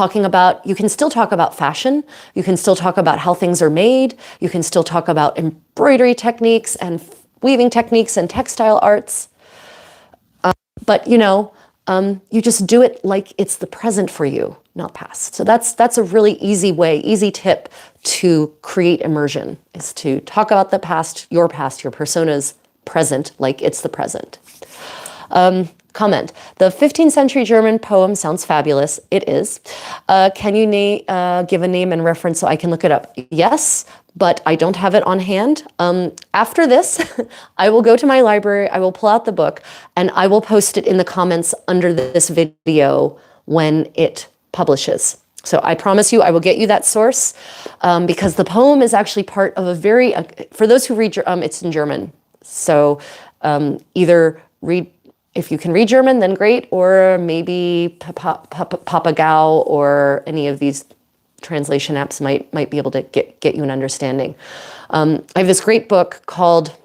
you can still talk about fashion. You can still talk about how things are made. You can still talk about embroidery techniques and weaving techniques and textile arts. But you just do it like it's the present for you, not past. So that's a really easy tip to create immersion, is to talk about the past, your persona's present, like it's the present. Comment. The 15th century German poem sounds fabulous. It is. Can you give a name and reference so I can look it up? Yes, but I don't have it on hand. After this, I will go to my library, I will pull out the book, and I will post it in the comments under this video when it publishes. So I promise you, I will get you that source, because the poem is actually part of for those who read, it's in German. So either read, if you can read German, then great, or maybe Papagao or any of these translation apps might be able to get you an understanding. I have this great book called,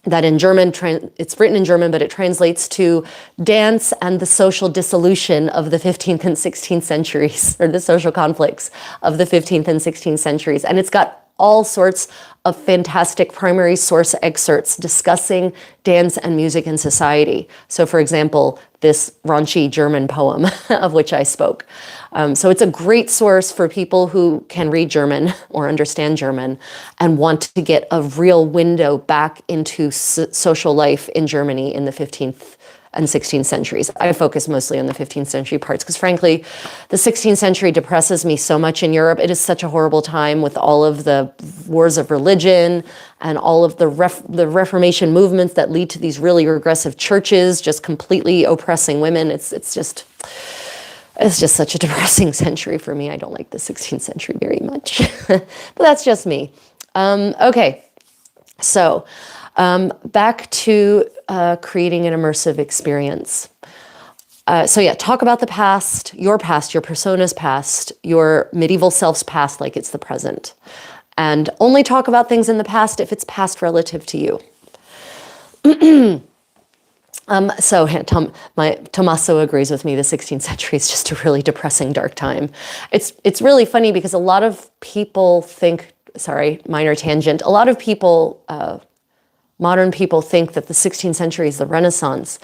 that in German, it's written in German, but it translates to Dance and the Social Dissolution of the 15th and 16th centuries, or the social conflicts of the 15th and 16th centuries. And it's got all sorts of fantastic primary source excerpts discussing dance and music in society. So for example, this raunchy German poem of which I spoke. So it's a great source for people who can read German or understand German and want to get a real window back into social life in Germany in the 15th and 16th centuries. I focus mostly on the 15th century parts because frankly, the 16th century depresses me so much in Europe. It is such a horrible time with all of the wars of religion and all of the Reformation movements that lead to these really regressive churches just completely oppressing women. It's just such a depressing century for me. I don't like the 16th century very much, but that's just me. Okay, so back to creating an immersive experience. So yeah, talk about the past, your persona's past, your medieval self's past like it's the present. And only talk about things in the past if it's past relative to you. Tommaso agrees with me. The 16th century is just a really depressing, dark time. It's really funny because a lot of people think, sorry, minor tangent. A lot of people, modern people think that the 16th century is the Renaissance,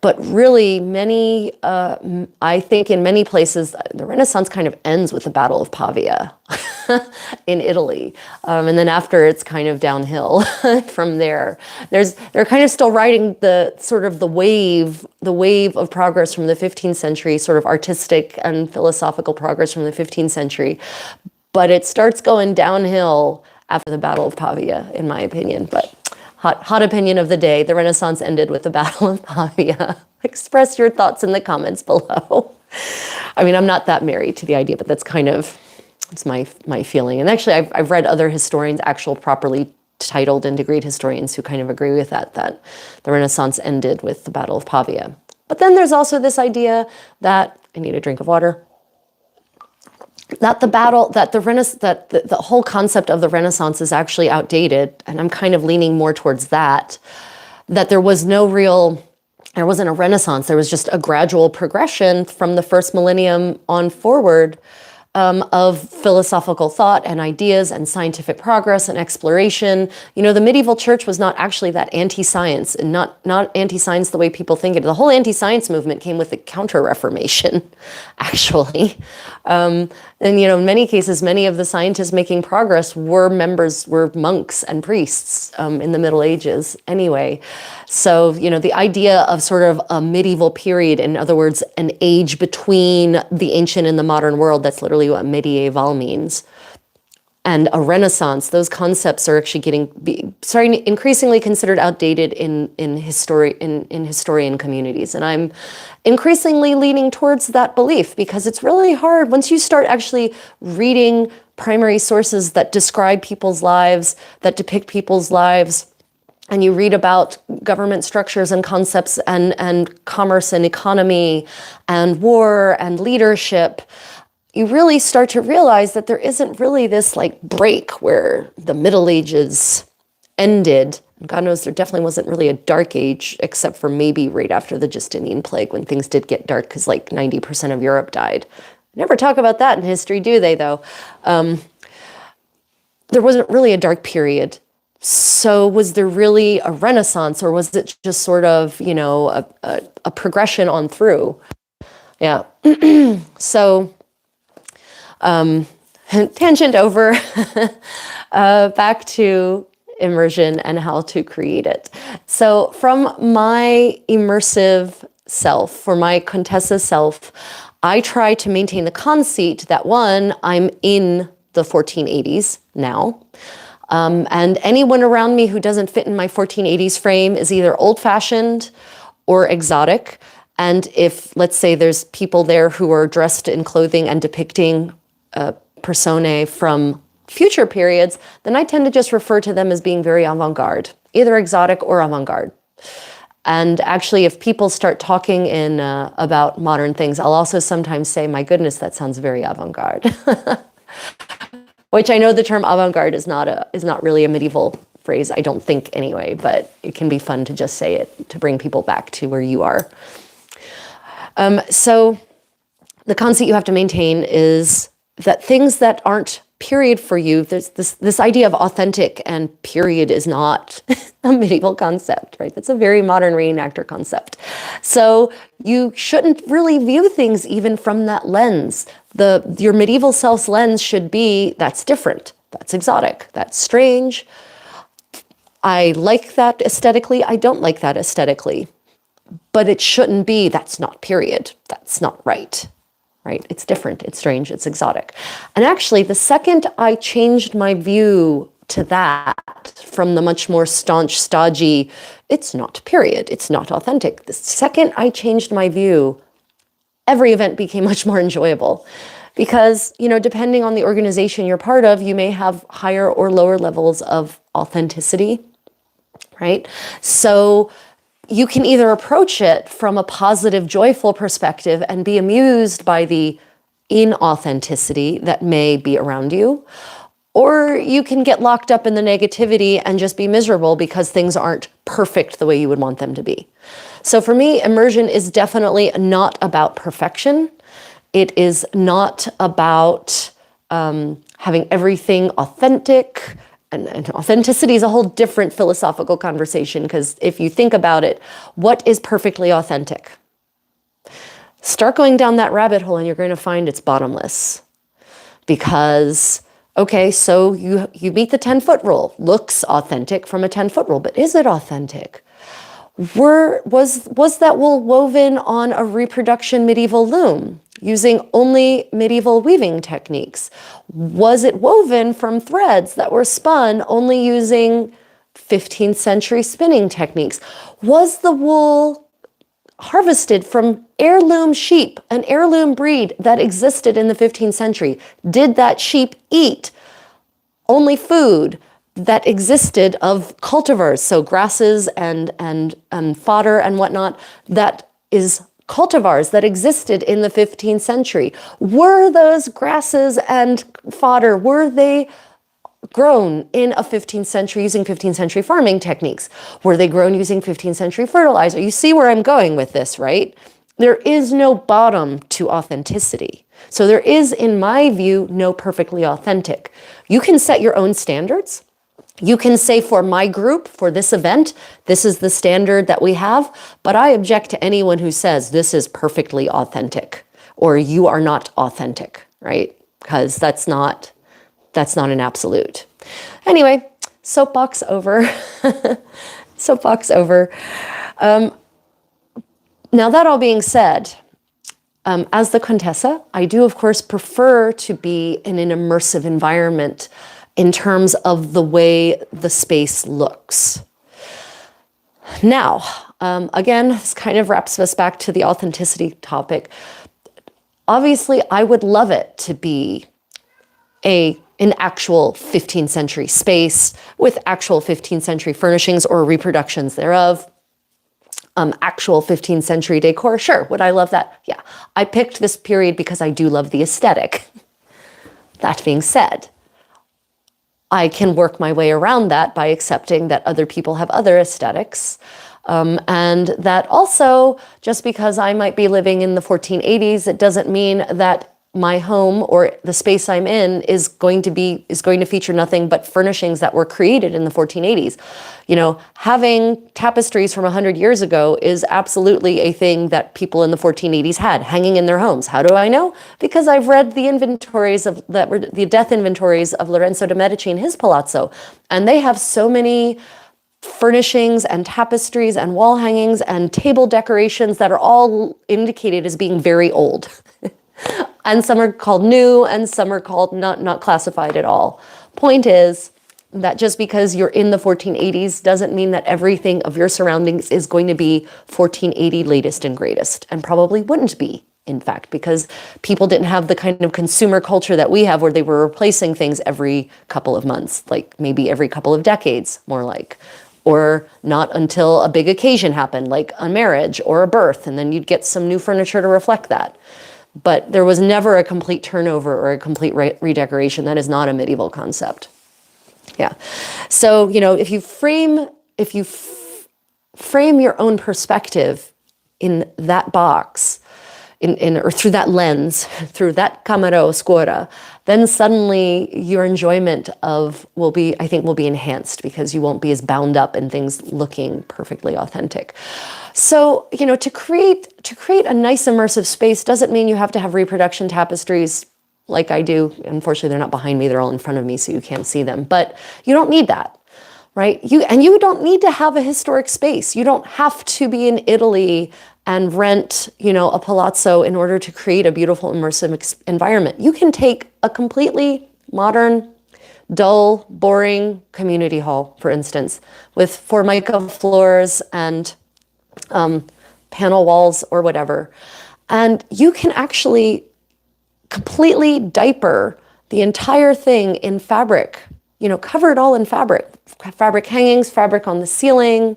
but really I think in many places, the Renaissance kind of ends with the Battle of Pavia in Italy. And then after it's kind of downhill from there. They're kind of still riding the sort of the wave of progress from the 15th century, sort of artistic and philosophical progress from the 15th century. But it starts going downhill after the Battle of Pavia, in my opinion. But hot opinion of the day. The Renaissance ended with the Battle of Pavia. Express your thoughts in the comments below. I mean, I'm not that married to the idea, but that's kind of, it's my feeling. And actually, I've read other historians, actual properly titled and degreed historians, who kind of agree with that the Renaissance ended with the Battle of Pavia. But then there's also this idea that, I need a drink of water, that the whole concept of the Renaissance is actually outdated, and I'm kind of leaning more towards that there wasn't a Renaissance, there was just a gradual progression from the first millennium on forward of philosophical thought and ideas and scientific progress and exploration. You know, the medieval church was not actually that anti-science, and not anti-science the way people think it. The whole anti-science movement came with the Counter-Reformation, actually. And, you know, in many cases, many of the scientists making progress were monks and priests in the Middle Ages anyway. So, you know, the idea of sort of a medieval period, in other words, an age between the ancient and the modern world, that's literally what medieval means, and a Renaissance, those concepts are actually increasingly considered outdated in historian communities. And I'm increasingly leaning towards that belief because it's really hard once you start actually reading primary sources that describe people's lives, that depict people's lives, and you read about government structures and concepts and commerce and economy and war and leadership. You really start to realize that there isn't really this like break where the Middle Ages ended. God knows there definitely wasn't really a dark age, except for maybe right after the Justinian plague when things did get dark because like 90% of Europe died. Never talk about that in history, do they, though? There wasn't really a dark period. So was there really a Renaissance, or was it just sort of, you know, a progression on through? Yeah. So... tangent over, back to immersion and how to create it. So from my immersive self, for my Contessa self, I try to maintain the conceit that, one, I'm in the 1480s now, and anyone around me who doesn't fit in my 1480s frame is either old-fashioned or exotic. And if, let's say, there's people there who are dressed in clothing and depicting personae from future periods, then I tend to just refer to them as being very avant-garde, either exotic or avant-garde. And actually, if people start talking in about modern things, I'll also sometimes say, my goodness, that sounds very avant-garde. Which I know the term avant-garde is not really a medieval phrase, I don't think anyway, but it can be fun to just say it to bring people back to where you are. So the concept you have to maintain is that things that aren't period for you, there's this idea of authentic, and period is not a medieval concept, right? That's a very modern reenactor concept. So you shouldn't really view things even from that lens. Your medieval self's lens should be, that's different, that's exotic, that's strange. I like that aesthetically, I don't like that aesthetically. But it shouldn't be, that's not period, that's not right. Right? It's different, it's strange, it's exotic. And actually, the second I changed my view to that, from the much more staunch, stodgy, it's not period, it's not authentic. The second I changed my view, every event became much more enjoyable. Because, depending on the organization you're part of, you may have higher or lower levels of authenticity, right? So you can either approach it from a positive, joyful perspective and be amused by the inauthenticity that may be around you, or you can get locked up in the negativity and just be miserable because things aren't perfect the way you would want them to be. So for me, immersion is definitely not about perfection. It is not about having everything authentic. And authenticity is a whole different philosophical conversation, because if you think about it, what is perfectly authentic? Start going down that rabbit hole and you're going to find it's bottomless. Because, okay, so you meet the 10-foot rule. Looks authentic from a 10-foot rule, but is it authentic? Was that wool woven on a reproduction medieval loom using only medieval weaving techniques? Was it woven from threads that were spun only using 15th century spinning techniques? Was the wool harvested from heirloom sheep, an heirloom breed that existed in the 15th century? Did that sheep eat only food that existed of cultivars, so grasses and fodder and whatnot, that is cultivars that existed in the 15th century? Were those grasses and fodder, were they grown in a 15th century using 15th century farming techniques? Were they grown using 15th century fertilizer? You see where I'm going with this, right? There is no bottom to authenticity. So there is, in my view, no perfectly authentic. You can set your own standards. You can say, for my group, for this event, this is the standard that we have, but I object to anyone who says this is perfectly authentic or you are not authentic, right? Because that's not an absolute. Anyway, soapbox over. Soapbox over. Now, that all being said, as the Contessa, I do, of course, prefer to be in an immersive environment in terms of the way the space looks. Now, again, this kind of wraps us back to the authenticity topic. Obviously, I would love it to be an actual 15th century space with actual 15th century furnishings or reproductions thereof. Actual 15th century decor, sure, would I love that? Yeah, I picked this period because I do love the aesthetic. That being said, I can work my way around that by accepting that other people have other aesthetics. And that also, just because I might be living in the 1480s, it doesn't mean that my home or the space I'm in is going to feature nothing but furnishings that were created in the 1480s. Having tapestries from 100 years ago is absolutely a thing that people in the 1480s had hanging in their homes. How do I know? Because I've read the the death inventories of Lorenzo de' Medici in his palazzo, and they have so many furnishings and tapestries and wall hangings and table decorations that are all indicated as being very old. And some are called new and some are called not classified at all. Point is that just because you're in the 1480s doesn't mean that everything of your surroundings is going to be 1480 latest and greatest, and probably wouldn't be in fact, because people didn't have the kind of consumer culture that we have where they were replacing things every couple of months, like maybe every couple of decades, more like, or not until a big occasion happened, like a marriage or a birth, and then you'd get some new furniture to reflect that. But there was never a complete turnover or a complete redecoration. That is not a medieval concept. Yeah. So, if you frame your own perspective in that box, or through that lens, through that camera oscura, then suddenly your enjoyment will be enhanced, because you won't be as bound up in things looking perfectly authentic. So, to create a nice immersive space doesn't mean you have to have reproduction tapestries like I do. Unfortunately, they're not behind me, they're all in front of me, so you can't see them. But you don't need that. Right? You don't need to have a historic space. You don't have to be in Italy and rent, a palazzo in order to create a beautiful immersive environment. You can take a completely modern, dull, boring community hall, for instance, with Formica floors and panel walls or whatever. And you can actually completely diaper the entire thing in fabric, cover it all in fabric hangings, fabric on the ceiling,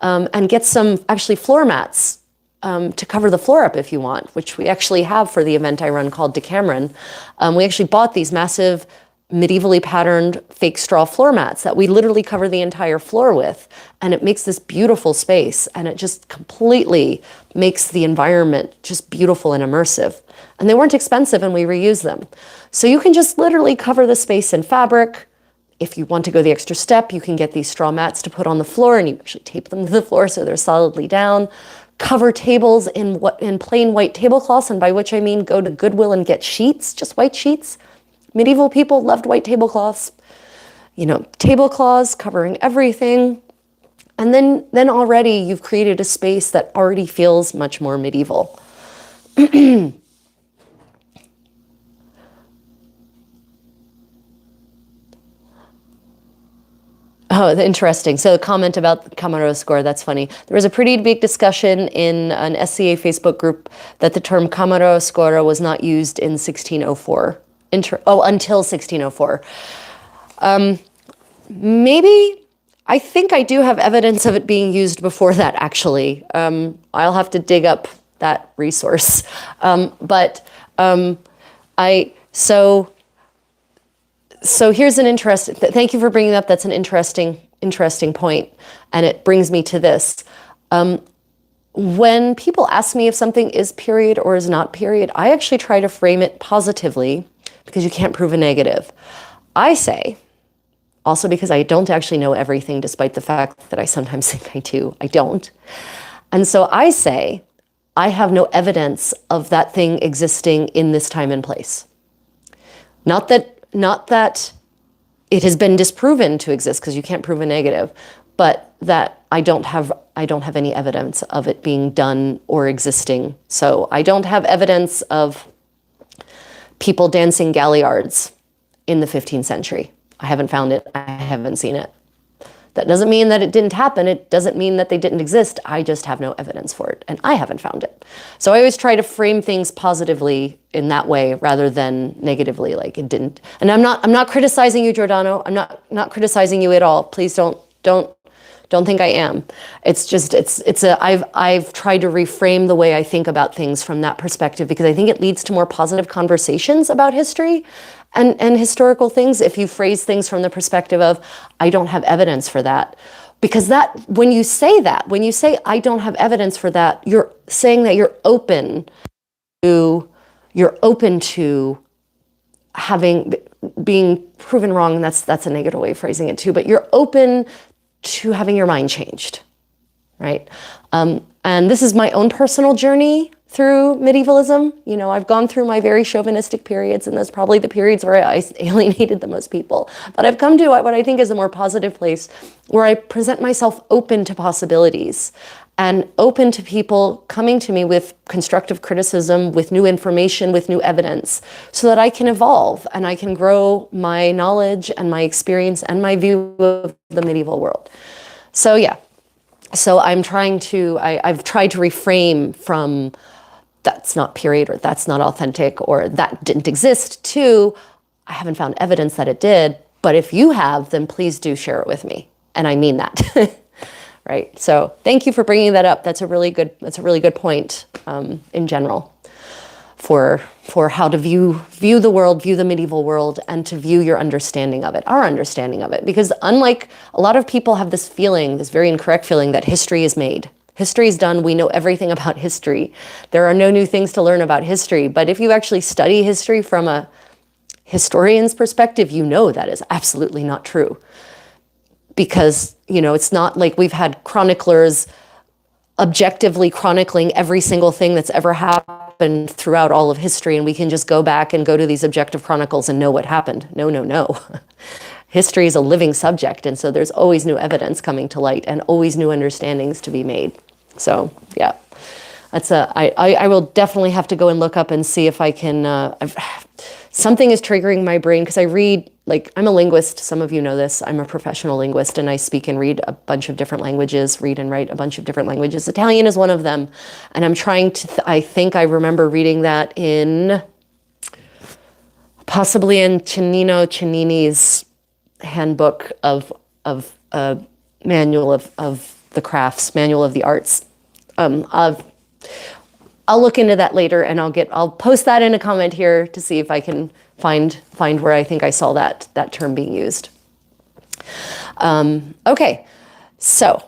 and get some actually floor mats to cover the floor up if you want, which we actually have for the event I run called Decameron. We actually bought these massive medievally patterned fake straw floor mats that we literally cover the entire floor with, and it makes this beautiful space, and it just completely makes the environment just beautiful and immersive. And they weren't expensive, and we reuse them. So you can just literally cover the space in fabric. If you want to go the extra step, you can get these straw mats to put on the floor, and you actually tape them to the floor so they're solidly down. Cover tables in plain white tablecloths, and by which I mean go to Goodwill and get sheets, just white sheets. Medieval people loved white tablecloths. Tablecloths covering everything. And then already you've created a space that already feels much more medieval. Oh, interesting. So a comment about the Camera score, that's funny. There was a pretty big discussion in an SCA Facebook group that the term Camera score was not used in 1604. Until 1604. Maybe, I think I do have evidence of it being used before that, actually. I'll have to dig up that resource. So here's an interesting, thank you for bringing that up. That's an interesting point. And it brings me to this. When people ask me if something is period or is not period, I actually try to frame it positively, because you can't prove a negative. I say, also because I don't actually know everything, despite the fact that I sometimes think I do, I don't. And so I say, I have no evidence of that thing existing in this time and place. Not that it has been disproven to exist, because you can't prove a negative, but that I don't have any evidence of it being done or existing. So I don't have evidence of people dancing galliards in the 15th century. I haven't found it. I haven't seen it. That doesn't mean that it didn't happen. It doesn't mean that they didn't exist. I just have no evidence for it, and I haven't found it. So I always try to frame things positively in that way rather than negatively, like it didn't. And I'm not criticizing you, Giordano. I'm not criticizing you at all. Please don't think I am. It's just I've tried to reframe the way I think about things from that perspective, because I think it leads to more positive conversations about history and historical things if you phrase things from the perspective of, I don't have evidence for that. Because when you say I don't have evidence for that, you're saying that you're open to being proven wrong. And that's a negative way of phrasing it too, but you're open to having your mind changed, right? And this is my own personal journey through medievalism. I've gone through my very chauvinistic periods, and those probably the periods where I alienated the most people. But I've come to what I think is a more positive place, where I present myself open to possibilities and open to people coming to me with constructive criticism, with new information, with new evidence, so that I can evolve and I can grow my knowledge and my experience and my view of the medieval world. So yeah, so I've tried to reframe from that's not period, or that's not authentic, or that didn't exist, to I haven't found evidence that it did, but if you have, then please do share it with me. And I mean that. Right. So thank you for bringing that up. That's a really good point in general for how to view the world, view the medieval world, and to view your understanding of it, our understanding of it. Because unlike a lot of people have this feeling, this very incorrect feeling, that history is made. History is done. We know everything about history. There are no new things to learn about history. But if you actually study history from a historian's perspective, you know that is absolutely not true. Because, it's not like we've had chroniclers objectively chronicling every single thing that's ever happened throughout all of history, and we can just go back and go to these objective chronicles and know what happened. No. History is a living subject, and so there's always new evidence coming to light and always new understandings to be made. So, yeah, I will definitely have to go and look up and see if I can, something is triggering my brain, because I read, I'm a linguist. Some of you know this. I'm a professional linguist, and I speak and read a bunch of different languages, read and write a bunch of different languages. Italian is one of them. And I'm trying to, I think I remember reading that possibly in Cennini's handbook of manual of the crafts, manual of the arts. I'll look into that later, and I'll post that in a comment here to see if I can find where I think I saw that term being used. Okay, so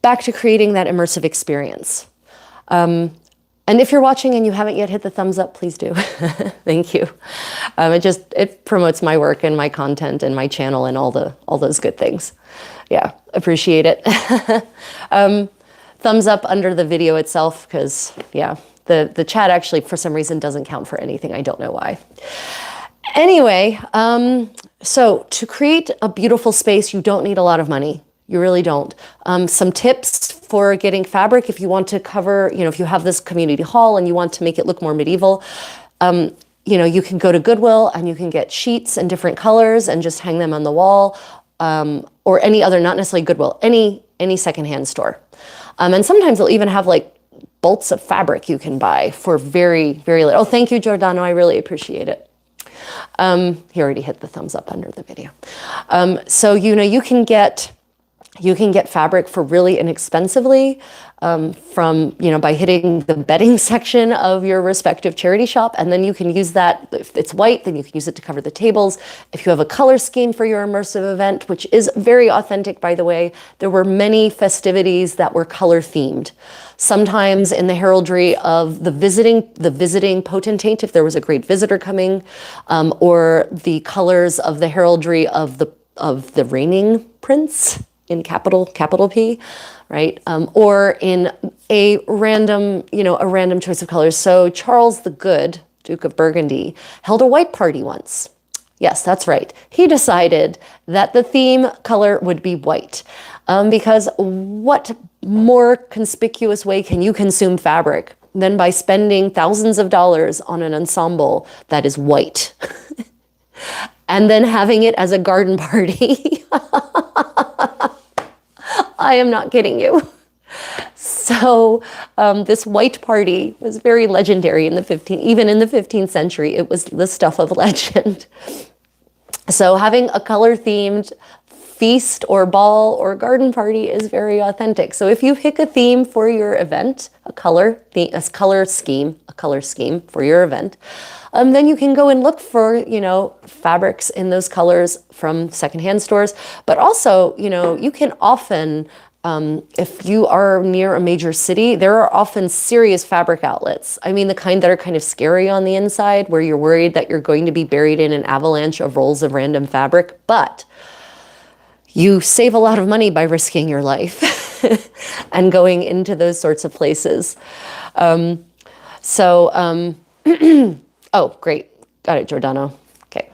back to creating that immersive experience. And if you're watching and you haven't yet hit the thumbs up, please do. Thank you. It promotes my work and my content and my channel and all those good things. Yeah, appreciate it. Thumbs up under the video itself, because yeah, the chat actually for some reason doesn't count for anything. I don't know why. Anyway, so to create a beautiful space, you don't need a lot of money. You really don't. Some tips for getting fabric, if you want to cover, if you have this community hall and you want to make it look more medieval, you can go to Goodwill and you can get sheets in different colors and just hang them on the wall, or any other, not necessarily Goodwill, any secondhand store. And sometimes they'll even have bolts of fabric you can buy for very, very little. Oh, thank you, Giordano. I really appreciate it. He already hit the thumbs up under the video. So, you can get fabric for really inexpensively by hitting the bedding section of your respective charity shop. And then you can use that. If it's white, then you can use it to cover the tables. If you have a color scheme for your immersive event, which is very authentic, by the way, there were many festivities that were color themed. Sometimes in the heraldry of the visiting potentate, if there was a great visitor coming, or the colors of the heraldry of the reigning prince, in capital P, right? Or in a random choice of colors. So Charles the Good, Duke of Burgundy, held a white party once. Yes, that's right. He decided that the theme color would be white, because what more conspicuous way can you consume fabric than by spending thousands of dollars on an ensemble that is white and then having it as a garden party? I am not kidding you. So this white party was very legendary even in the 15th century. It was the stuff of legend. So having a color-themed feast or ball or garden party is very authentic. So if you pick a theme for your event, a color scheme for your event, then you can go and look for, fabrics in those colors from secondhand stores. But also, you can often, if you are near a major city, there are often serious fabric outlets. I mean, the kind that are kind of scary on the inside, where you're worried that you're going to be buried in an avalanche of rolls of random fabric, but you save a lot of money by risking your life and going into those sorts of places. Oh, great. Got it, Giordano. Okay.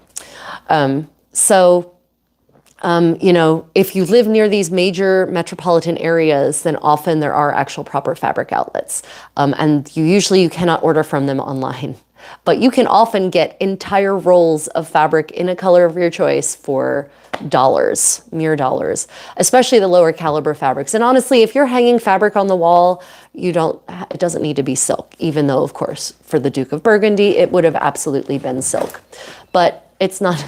If you live near these major metropolitan areas, then often there are actual proper fabric outlets. And you cannot order from them online. But you can often get entire rolls of fabric in a color of your choice for dollars, mere dollars, especially the lower caliber fabrics. And honestly, if you're hanging fabric on the wall, it doesn't need to be silk, even though, of course, for the Duke of Burgundy, it would have absolutely been silk. But it's not,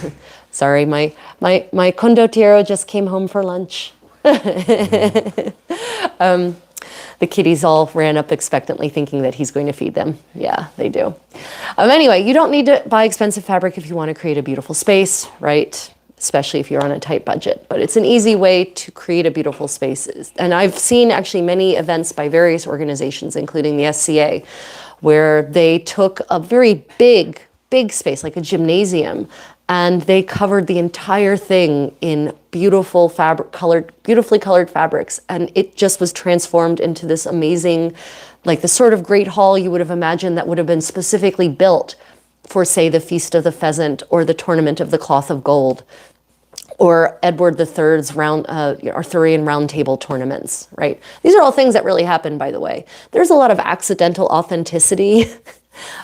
sorry, my condottiero just came home for lunch. The kitties all ran up expectantly thinking that he's going to feed them. Yeah, they do. Anyway, you don't need to buy expensive fabric if you want to create a beautiful space, right? Especially if you're on a tight budget. But it's an easy way to create a beautiful space. And I've seen actually many events by various organizations, including the SCA, where they took a very big space, like a gymnasium, and they covered the entire thing in beautifully colored fabrics. And it just was transformed into this amazing, like the sort of great hall you would have imagined that would have been specifically built for, say, the Feast of the Pheasant or the Tournament of the Cloth of Gold or Edward III's Arthurian Round Table tournaments, right? These are all things that really happen, by the way. There's a lot of accidental authenticity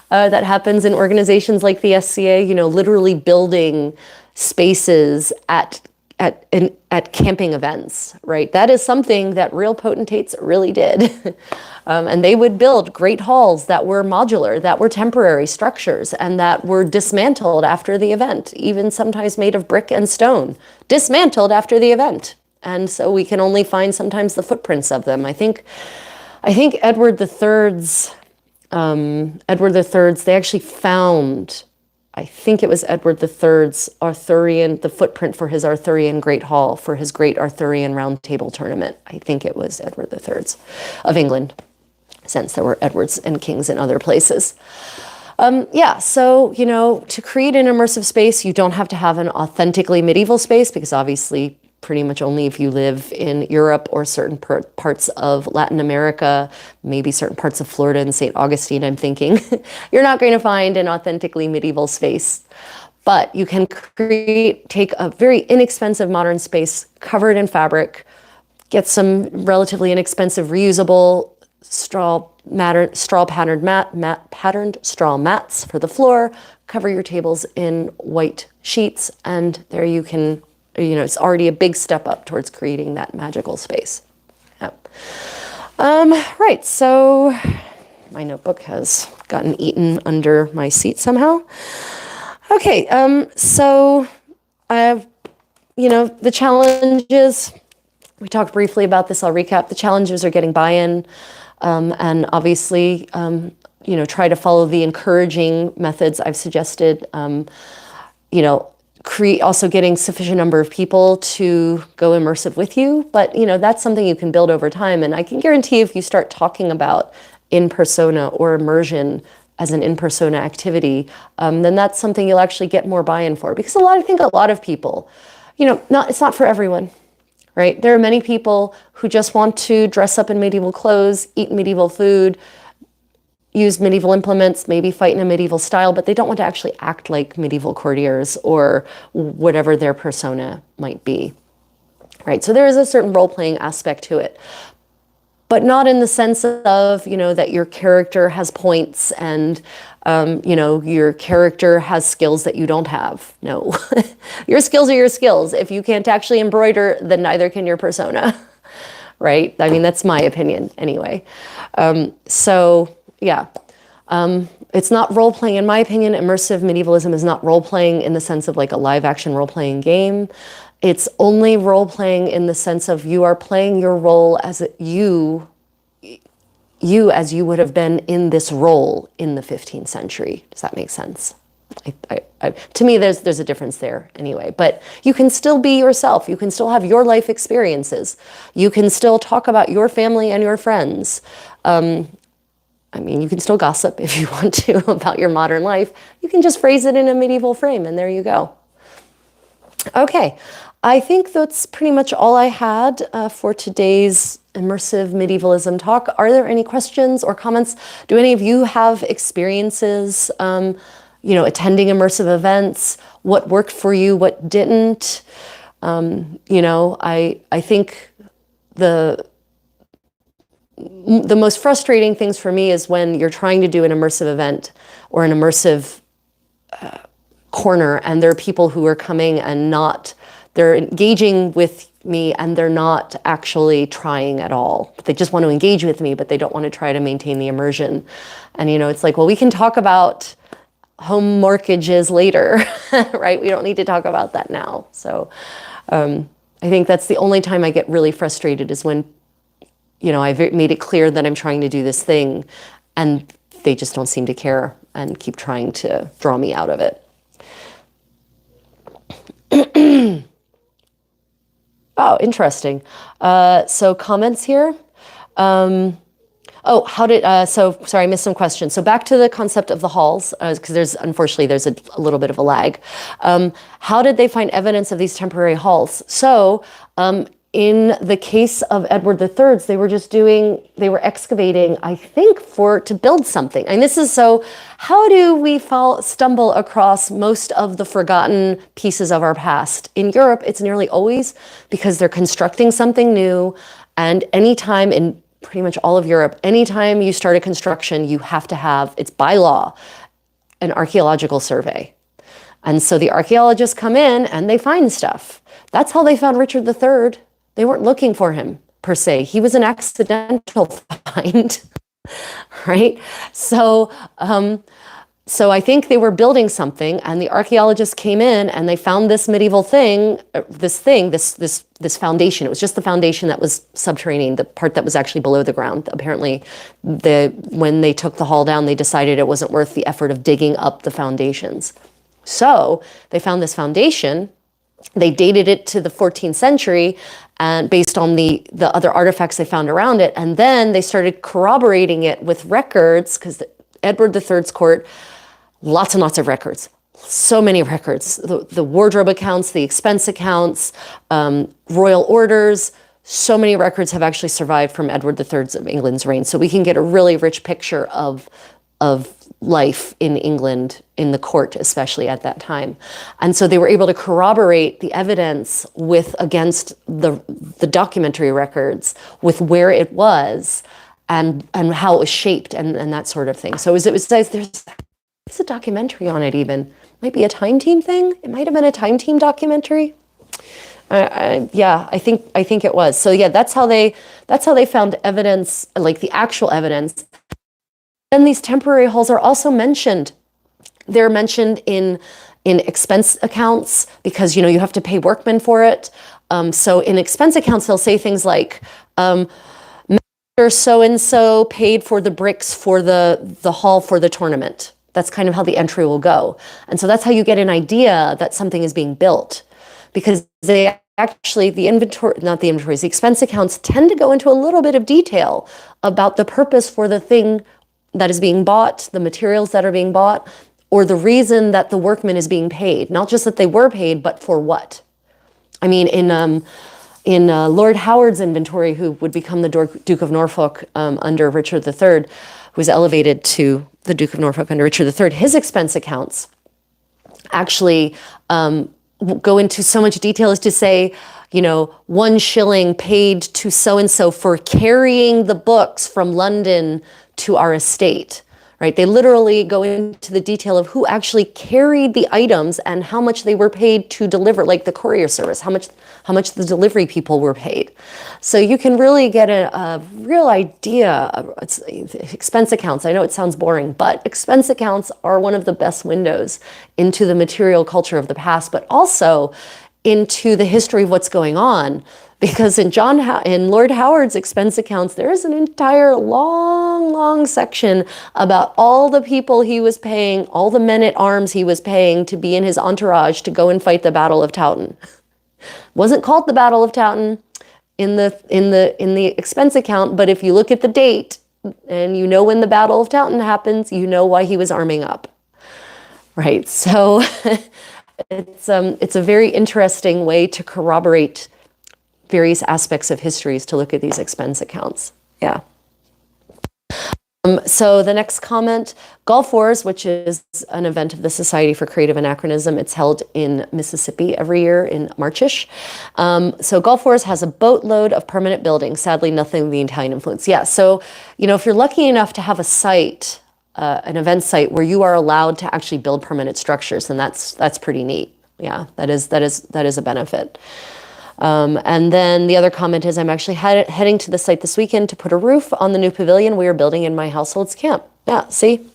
that happens in organizations like the SCA, literally building spaces at camping events, right? That is something that real potentates really did. And they would build great halls that were modular, that were temporary structures, and that were dismantled after the event, even sometimes made of brick and stone, dismantled after the event. And so we can only find sometimes the footprints of them. I think Edward III's, they actually found, I think it was Edward III's the footprint for his Arthurian Great Hall, for his Great Arthurian Round Table tournament. I think it was Edward III's of England, since there were Edwards and Kings in other places. So, to create an immersive space, you don't have to have an authentically medieval space, because obviously pretty much only if you live in Europe or certain parts of Latin America, maybe certain parts of Florida and St. Augustine, I'm thinking, you're not going to find an authentically medieval space. But you can take a very inexpensive modern space covered in fabric, get some relatively inexpensive reusable patterned straw mats for the floor, cover your tables in white sheets, and there you can, it's already a big step up towards creating that magical space. Yep. Right, so my notebook has gotten eaten under my seat somehow. Okay, so the challenges, we talked briefly about this, I'll recap. The challenges are getting buy-in, and obviously, try to follow the encouraging methods I've suggested. Also getting sufficient number of people to go immersive with you, but that's something you can build over time. And I can guarantee if you start talking about in-persona or immersion as an in-persona activity, then that's something you'll actually get more buy-in for. Because I think a lot of people, it's not for everyone. Right? There are many people who just want to dress up in medieval clothes, eat medieval food, use medieval implements, maybe fight in a medieval style, but they don't want to actually act like medieval courtiers or whatever their persona might be. Right? So there is a certain role-playing aspect to it, but not in the sense of, that your character has points and your character has skills that you don't have. No, your skills are your skills. If you can't actually embroider, then neither can your persona, right? I mean, that's my opinion anyway. It's not role-playing. In my opinion, immersive medievalism is not role-playing in the sense of like a live-action role-playing game. It's only role-playing in the sense of you are playing your role as you as you would have been in this role in the 15th century. Does that make sense? To me, there's a difference there anyway. But you can still be yourself. You can still have your life experiences. You can still talk about your family and your friends. You can still gossip if you want to about your modern life. You can just phrase it in a medieval frame, and there you go. Okay, I think that's pretty much all I had for today's Immersive Medievalism talk. Are there any questions or comments? Do any of you have experiences, attending immersive events? What worked for you? What didn't? I think the most frustrating things for me is when you're trying to do an immersive event or an immersive corner, and there are people who are coming and they're engaging with me and they're not actually trying at all. They just want to engage with me, but they don't want to try to maintain the immersion. And, it's like, well, we can talk about home mortgages later, right? We don't need to talk about that now. So I think that's the only time I get really frustrated is when, I've made it clear that I'm trying to do this thing and they just don't seem to care and keep trying to draw me out of it. Oh, interesting. So comments here. Sorry, I missed some questions. So back to the concept of the halls, because unfortunately there's a little bit of a lag. How did they find evidence of these temporary halls? So in the case of Edward III's, they were excavating, I think, to build something. And how do we stumble across most of the forgotten pieces of our past? In Europe, it's nearly always because they're constructing something new. And anytime in pretty much all of Europe, anytime you start a construction, you have to have, it's by law, an archaeological survey. And so the archaeologists come in and they find stuff. That's how they found Richard III. They weren't looking for him, per se. He was an accidental find, right? So I think they were building something, and the archaeologists came in and they found this medieval thing, this foundation. It was just the foundation that was subterranean, the part that was actually below the ground. Apparently, when they took the hall down, they decided it wasn't worth the effort of digging up the foundations. So they found this foundation. They dated it to the 14th century, and based on the other artifacts they found around it. And then they started corroborating it with records, because Edward III's court, lots and lots of records, so many records, the wardrobe accounts, the expense accounts, royal orders, so many records have actually survived from Edward III's of England's reign. So we can get a really rich picture of life in England, in the court, especially at that time. And so they were able to corroborate the evidence against the documentary records with where it was and how it was shaped and that sort of thing. So there's a documentary on it even. Might be a Time Team thing. It might have been a Time Team documentary. I think it was. So yeah, that's how they found evidence, like the actual evidence. And these temporary halls are also mentioned. They're mentioned in expense accounts because, you have to pay workmen for it. So in expense accounts, they'll say things like, Master so-and-so paid for the bricks for the hall for the tournament. That's kind of how the entry will go. And so that's how you get an idea that something is being built, because the expense accounts tend to go into a little bit of detail about the purpose for the thing that is being bought, the materials that are being bought, or the reason that the workman is being paid. Not just that they were paid, but for what. I mean, in Lord Howard's inventory, who would become the Duke of Norfolk under Richard III, who was elevated to the Duke of Norfolk under Richard III, his expense accounts actually go into so much detail as to say, 1 shilling paid to so-and-so for carrying the books from London to our estate, right? They literally go into the detail of who actually carried the items and how much they were paid to deliver, like the courier service, how much the delivery people were paid. So you can really get a real idea. It's expense accounts. I know it sounds boring, but expense accounts are one of the best windows into the material culture of the past, but also into the history of what's going on. Because in Lord Howard's expense accounts, there is an entire long section about all the people he was paying, all the men-at-arms he was paying to be in his entourage to go and fight the Battle of Towton. Wasn't called the Battle of Towton in the expense account, but if you look at the date and you know when the Battle of Towton happens, you know why he was arming up, right? So it's a very interesting way to corroborate various aspects of histories to look at these expense accounts. Yeah. So the next comment, Gulf Wars, which is an event of the Society for Creative Anachronism. It's held in Mississippi every year in Marchish. So Gulf Wars has a boatload of permanent buildings. Sadly, nothing of the Italian influence. Yeah, so, if you're lucky enough to have a site, an event site where you are allowed to actually build permanent structures, then that's pretty neat. Yeah, that is a benefit. And then the other comment is I'm actually heading to the site this weekend to put a roof on the new pavilion we are building in my household's camp. Yeah, see?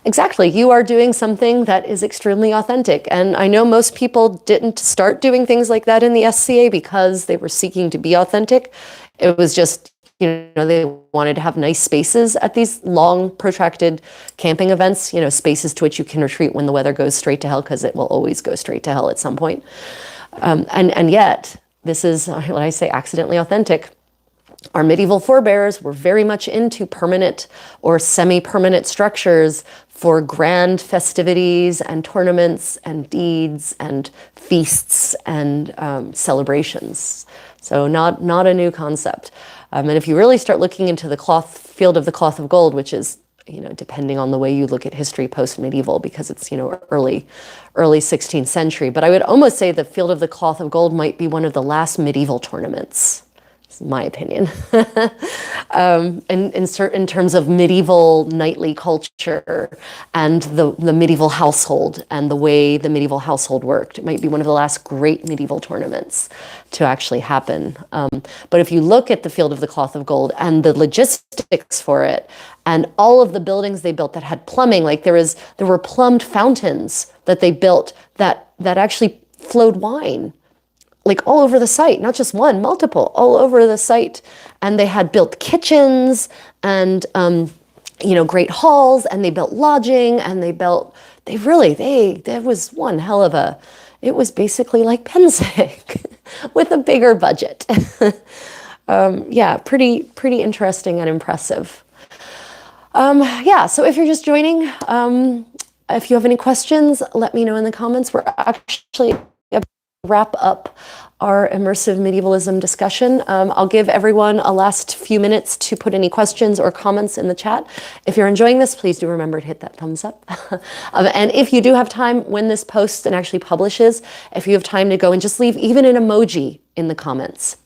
Exactly. You are doing something that is extremely authentic. And I know most people didn't start doing things like that in the SCA because they were seeking to be authentic. It was just, they wanted to have nice spaces at these long, protracted camping events, spaces to which you can retreat when the weather goes straight to hell, because it will always go straight to hell at some point. And yet, this is, when I say accidentally authentic, our medieval forebears were very much into permanent or semi-permanent structures for grand festivities and tournaments and deeds and feasts and celebrations. So not a new concept. And if you really start looking into the field of the cloth of gold, which is, depending on the way you look at history post-medieval, because it's, early 16th century. But I would almost say the field of the cloth of gold might be one of the last medieval tournaments. It's my opinion. In terms of medieval knightly culture and the medieval household and the way the medieval household worked. It might be one of the last great medieval tournaments to actually happen. But if you look at the field of the cloth of gold and the logistics for it, and all of the buildings they built that had plumbing, like there were plumbed fountains that they built that actually flowed wine, like all over the site, not just one, multiple, all over the site. And they had built kitchens and, great halls, and they built lodging, and there was one hell of it was basically like Penzig with a bigger budget. Pretty interesting and impressive. So if you're just joining, if you have any questions, let me know in the comments. We're actually wrap up our immersive medievalism discussion. I'll give everyone a last few minutes to put any questions or comments in the chat. If you're enjoying this, please do remember to hit that thumbs up. And if you do have time when this posts and actually publishes, if you have time to go and just leave even an emoji in the comments.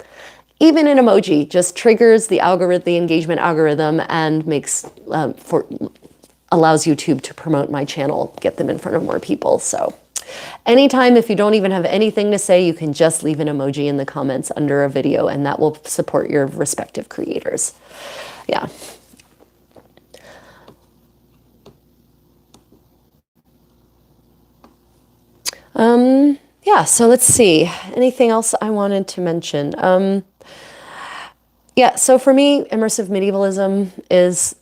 Even an emoji just triggers the engagement algorithm and allows YouTube to promote my channel, get them in front of more people. So anytime, if you don't even have anything to say, you can just leave an emoji in the comments under a video, and that will support your respective creators. Yeah. So let's see. Anything else I wanted to mention? So for me, immersive medievalism is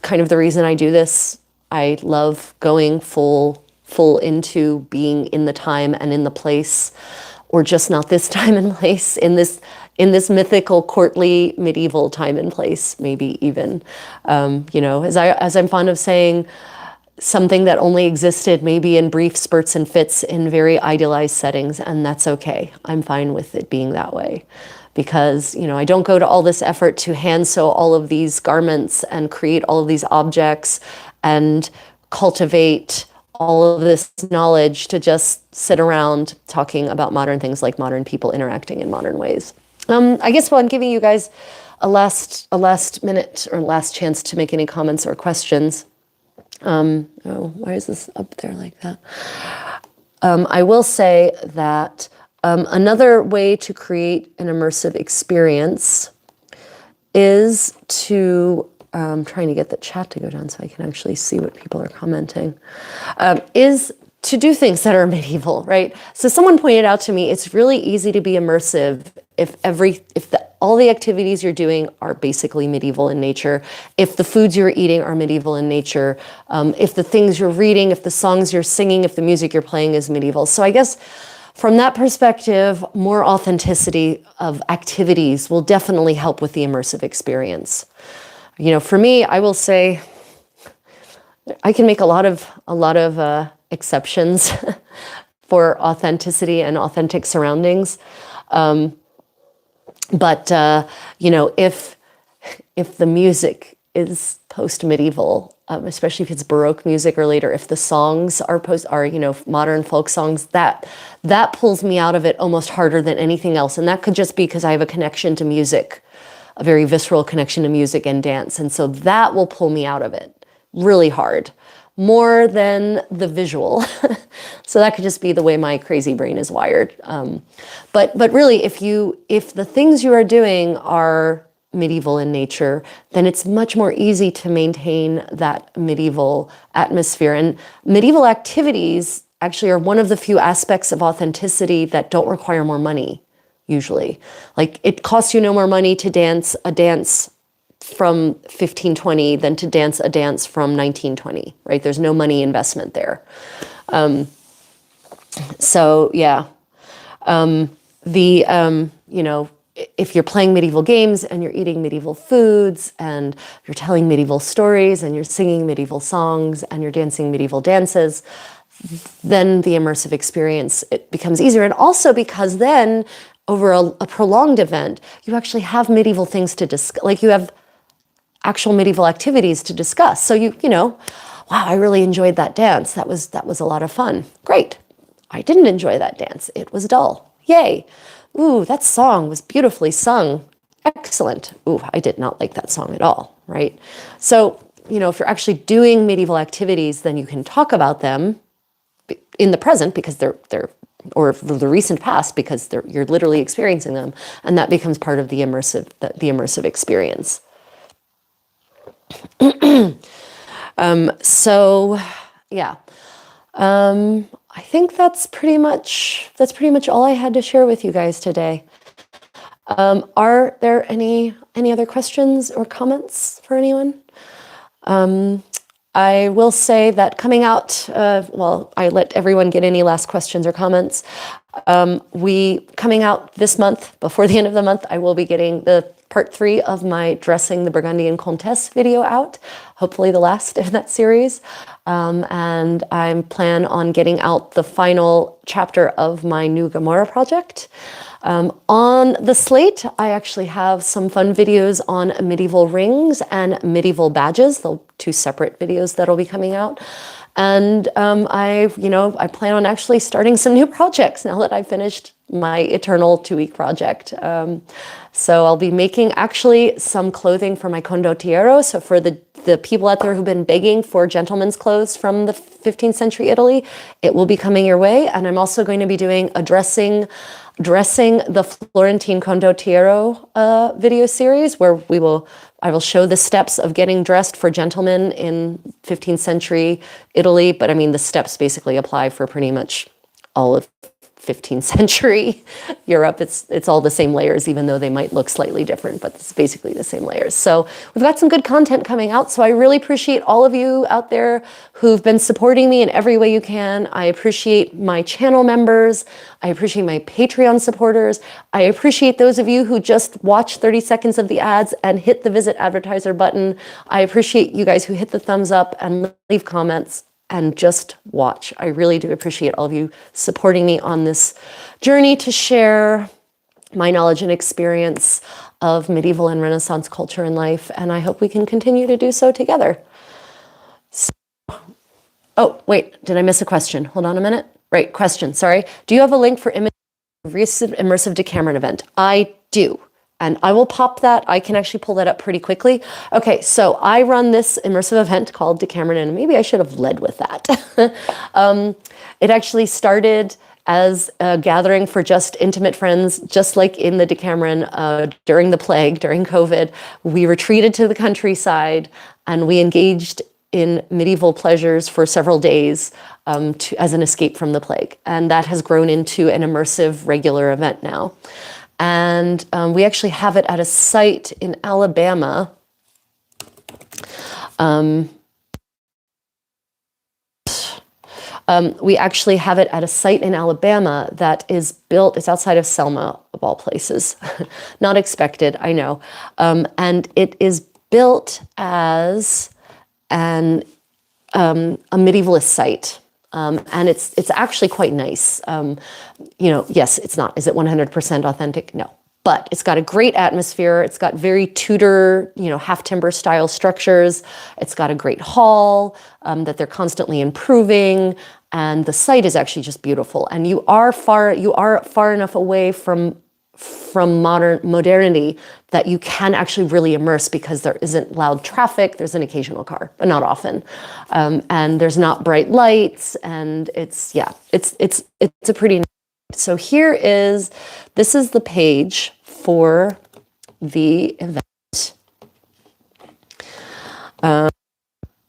kind of the reason I do this. I love going full into being in the time and in the place, or just not this time and place, in this mythical, courtly, medieval time and place, maybe even. As I'm fond of saying, something that only existed maybe in brief spurts and fits in very idealized settings, and that's okay. I'm fine with it being that way. Because, I don't go to all this effort to hand sew all of these garments and create all of these objects and cultivate all of this knowledge to just sit around talking about modern things like modern people interacting in modern ways. I guess while I'm giving you guys a last minute or last chance to make any comments or questions. Why is this up there like that? I will say that another way to create an immersive experience is to, trying to get the chat to go down so I can actually see what people are commenting, is to do things that are medieval, right? So someone pointed out to me, it's really easy to be immersive if all the activities you're doing are basically medieval in nature, if the foods you're eating are medieval in nature, if the things you're reading, if the songs you're singing, if the music you're playing is medieval. So I guess from that perspective, more authenticity of activities will definitely help with the immersive experience. For me, I will say I can make a lot of exceptions for authenticity and authentic surroundings. But if the music is post-medieval, especially if it's Baroque music or later. If the songs are modern folk songs, that pulls me out of it almost harder than anything else. And that could just be because I have a connection to music, a very visceral connection to music and dance. And so that will pull me out of it really hard, more than the visual. So that could just be the way my crazy brain is wired. But really, if the things you are doing are medieval in nature, then it's much more easy to maintain that medieval atmosphere. And medieval activities actually are one of the few aspects of authenticity that don't require more money, usually. Like, it costs you no more money to dance a dance from 1520 than to dance a dance from 1920, right? There's no money investment there. So yeah, if you're playing medieval games and you're eating medieval foods and you're telling medieval stories and you're singing medieval songs and you're dancing medieval dances, then the immersive experience, it becomes easier. And also because then over a prolonged event, you actually have medieval things to discuss, like you have actual medieval activities to discuss. So wow, I really enjoyed that dance. That was a lot of fun. Great. I didn't enjoy that dance. It was dull. Yay. Ooh, that song was beautifully sung. Excellent. Ooh, I did not like that song at all, right? So, if you're actually doing medieval activities, then you can talk about them in the present because they're or the recent past because you're literally experiencing them, and that becomes part of the immersive experience. So, yeah. I think that's pretty much all I had to share with you guys today. Are there any other questions or comments for anyone? I will say that coming out, I let everyone get any last questions or comments. Coming out this month, before the end of the month, I will be getting the part 3 of my Dressing the Burgundian Contessa video out, hopefully the last in that series. And I plan on getting out the final chapter of my new Gomorrah project. On the slate, I actually have some fun videos on medieval rings and medieval badges, the 2 separate videos that'll be coming out. And I plan on actually starting some new projects now that I've finished my eternal 2-week project. So I'll be making actually some clothing for my condottiero. So for the people out there who've been begging for gentlemen's clothes from the 15th century Italy, it will be coming your way. And I'm also going to be doing a dressing the Florentine condottiero video series where I will show the steps of getting dressed for gentlemen in 15th century Italy. But I mean, the steps basically apply for pretty much all of 15th century Europe. It's all the same layers, even though they might look slightly different, but it's basically the same layers. So we've got some good content coming out. So I really appreciate all of you out there who've been supporting me in every way you can. I appreciate my channel members. I appreciate my Patreon supporters. I appreciate those of you who just watch 30 seconds of the ads and hit the visit advertiser button. I appreciate you guys who hit the thumbs up and leave comments and just watch. I really do appreciate all of you supporting me on this journey to share my knowledge and experience of medieval and Renaissance culture and life, and I hope we can continue to do so together. Oh, wait, did I miss a question? Hold on a minute. Right, question, sorry. Do you have a link for Immersive Decameron event? I do. And I will pop that. I can actually pull that up pretty quickly. Okay, so I run this immersive event called Decameron, and maybe I should have led with that. It actually started as a gathering for just intimate friends, just like in the Decameron during the plague, during COVID. We retreated to the countryside and we engaged in medieval pleasures for several days as an escape from the plague. And that has grown into an immersive regular event now. And we actually have it at a site in Alabama. We actually have it at a site in Alabama that is built, it's outside of Selma, of all places. Not expected, I know. And it is built as a medievalist site. And it's actually quite nice. Yes, it's not. Is it 100% authentic? No. But it's got a great atmosphere. It's got very Tudor, half timber style structures. It's got a great hall that they're constantly improving, and the site is actually just beautiful. And you are far enough away from modernity that you can actually really immerse, because there isn't loud traffic. There's an occasional car, but not often, and there's not bright lights, and it's a pretty. So this is the page for the event.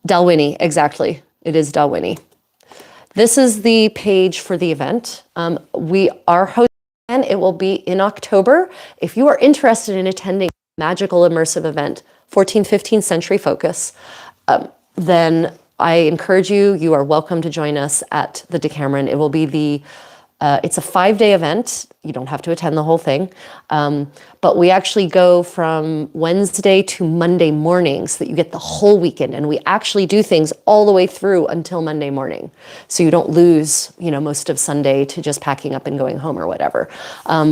Dalwhinnie, exactly. It is Dalwhinnie. This is the page for the event. We are hosting, and it will be in October. If you are interested in attending a magical immersive event, 14th, 15th century focus, then I encourage you. You are welcome to join us at the Decameron. It will be it's a 5-day event. You don't have to attend the whole thing. But we actually go from Wednesday to Monday morning, so that you get the whole weekend. And we actually do things all the way through until Monday morning. So you don't lose, most of Sunday to just packing up and going home or whatever.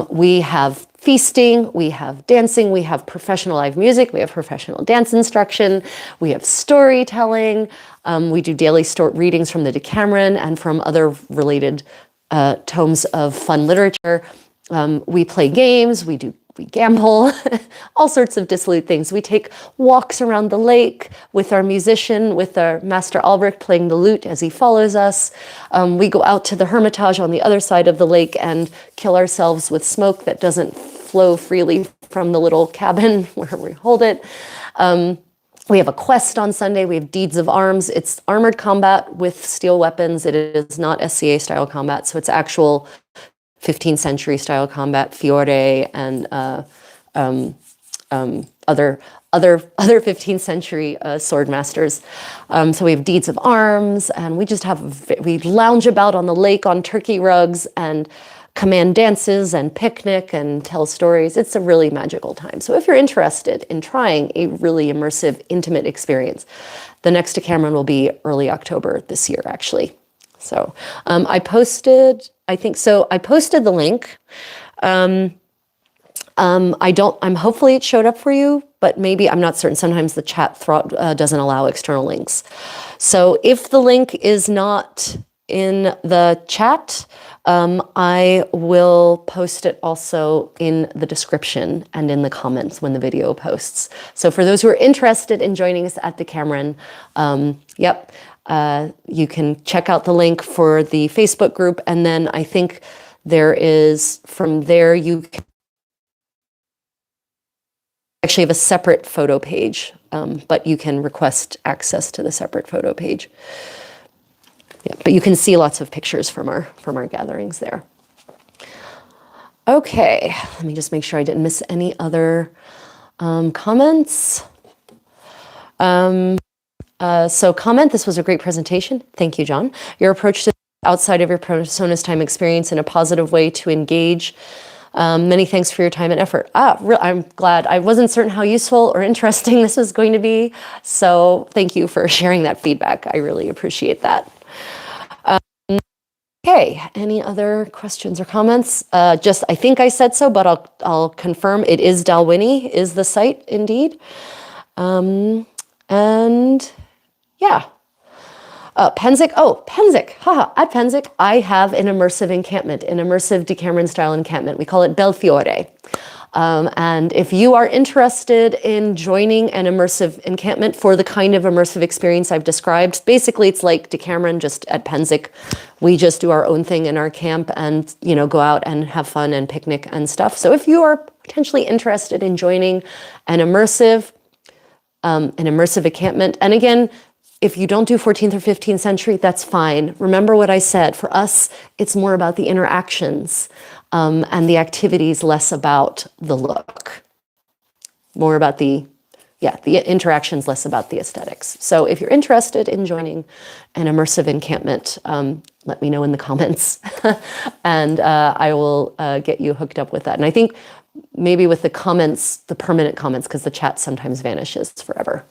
We have feasting, we have dancing, we have professional live music, we have professional dance instruction, we have storytelling. We do daily readings from the Decameron and from other related tomes of fun literature. We play games, we gamble, all sorts of dissolute things. We take walks around the lake with our musician, with our Master Albrecht playing the lute as he follows us. We go out to the Hermitage on the other side of the lake and kill ourselves with smoke that doesn't flow freely from the little cabin where we hold it. We have a quest on Sunday. We have Deeds of Arms. It's armored combat with steel weapons. It is not SCA style combat, so it's actual 15th century style combat, Fiore and other 15th century sword masters. So we have Deeds of Arms, and we lounge about on the lake on turkey rugs and command dances and picnic and tell stories. It's a really magical time. So if you're interested in trying a really immersive, intimate experience, the next Decameron will be early October this year, actually. So I posted the link. Hopefully it showed up for you, but maybe, I'm not certain. Sometimes the chat doesn't allow external links. So if the link is not in the chat, I will post it also in the description and in the comments when the video posts. So for those who are interested in joining us at Decameron, you can check out the link for the Facebook group, and then I think from there you can actually have a separate photo page, but you can request access to the separate photo page. Yeah, but you can see lots of pictures from our gatherings there. Okay, let me just make sure I didn't miss any other comments. So comment, this was a great presentation. Thank you, John. Your approach to outside of your persona's time experience in a positive way to engage. Many thanks for your time and effort. I'm glad. I wasn't certain how useful or interesting this was going to be. So thank you for sharing that feedback. I really appreciate that. Okay, any other questions or comments? I think I said so, but I'll confirm. It is Dalwhinnie is the site indeed. And yeah. Penzic, haha, at Penzic, I have an immersive encampment, an immersive Decameron style encampment. We call it Belfiore. And if you are interested in joining an immersive encampment for the kind of immersive experience I've described, basically it's like Decameron, just at Penzic. We just do our own thing in our camp and, go out and have fun and picnic and stuff. So if you are potentially interested in joining an immersive encampment, and again, if you don't do 14th or 15th century, that's fine. Remember what I said. For us, it's more about the interactions and the activities, less about the look. More about the interactions, less about the aesthetics. So if you're interested in joining an immersive encampment, let me know in the comments. And I will get you hooked up with that. And I think maybe with the comments, the permanent comments, because the chat sometimes vanishes forever.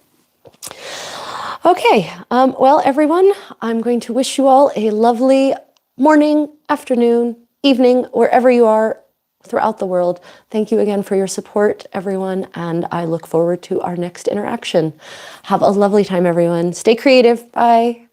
Okay, well, everyone, I'm going to wish you all a lovely morning, afternoon, evening, wherever you are throughout the world. Thank you again for your support, everyone, and I look forward to our next interaction. Have a lovely time, everyone. Stay creative. Bye.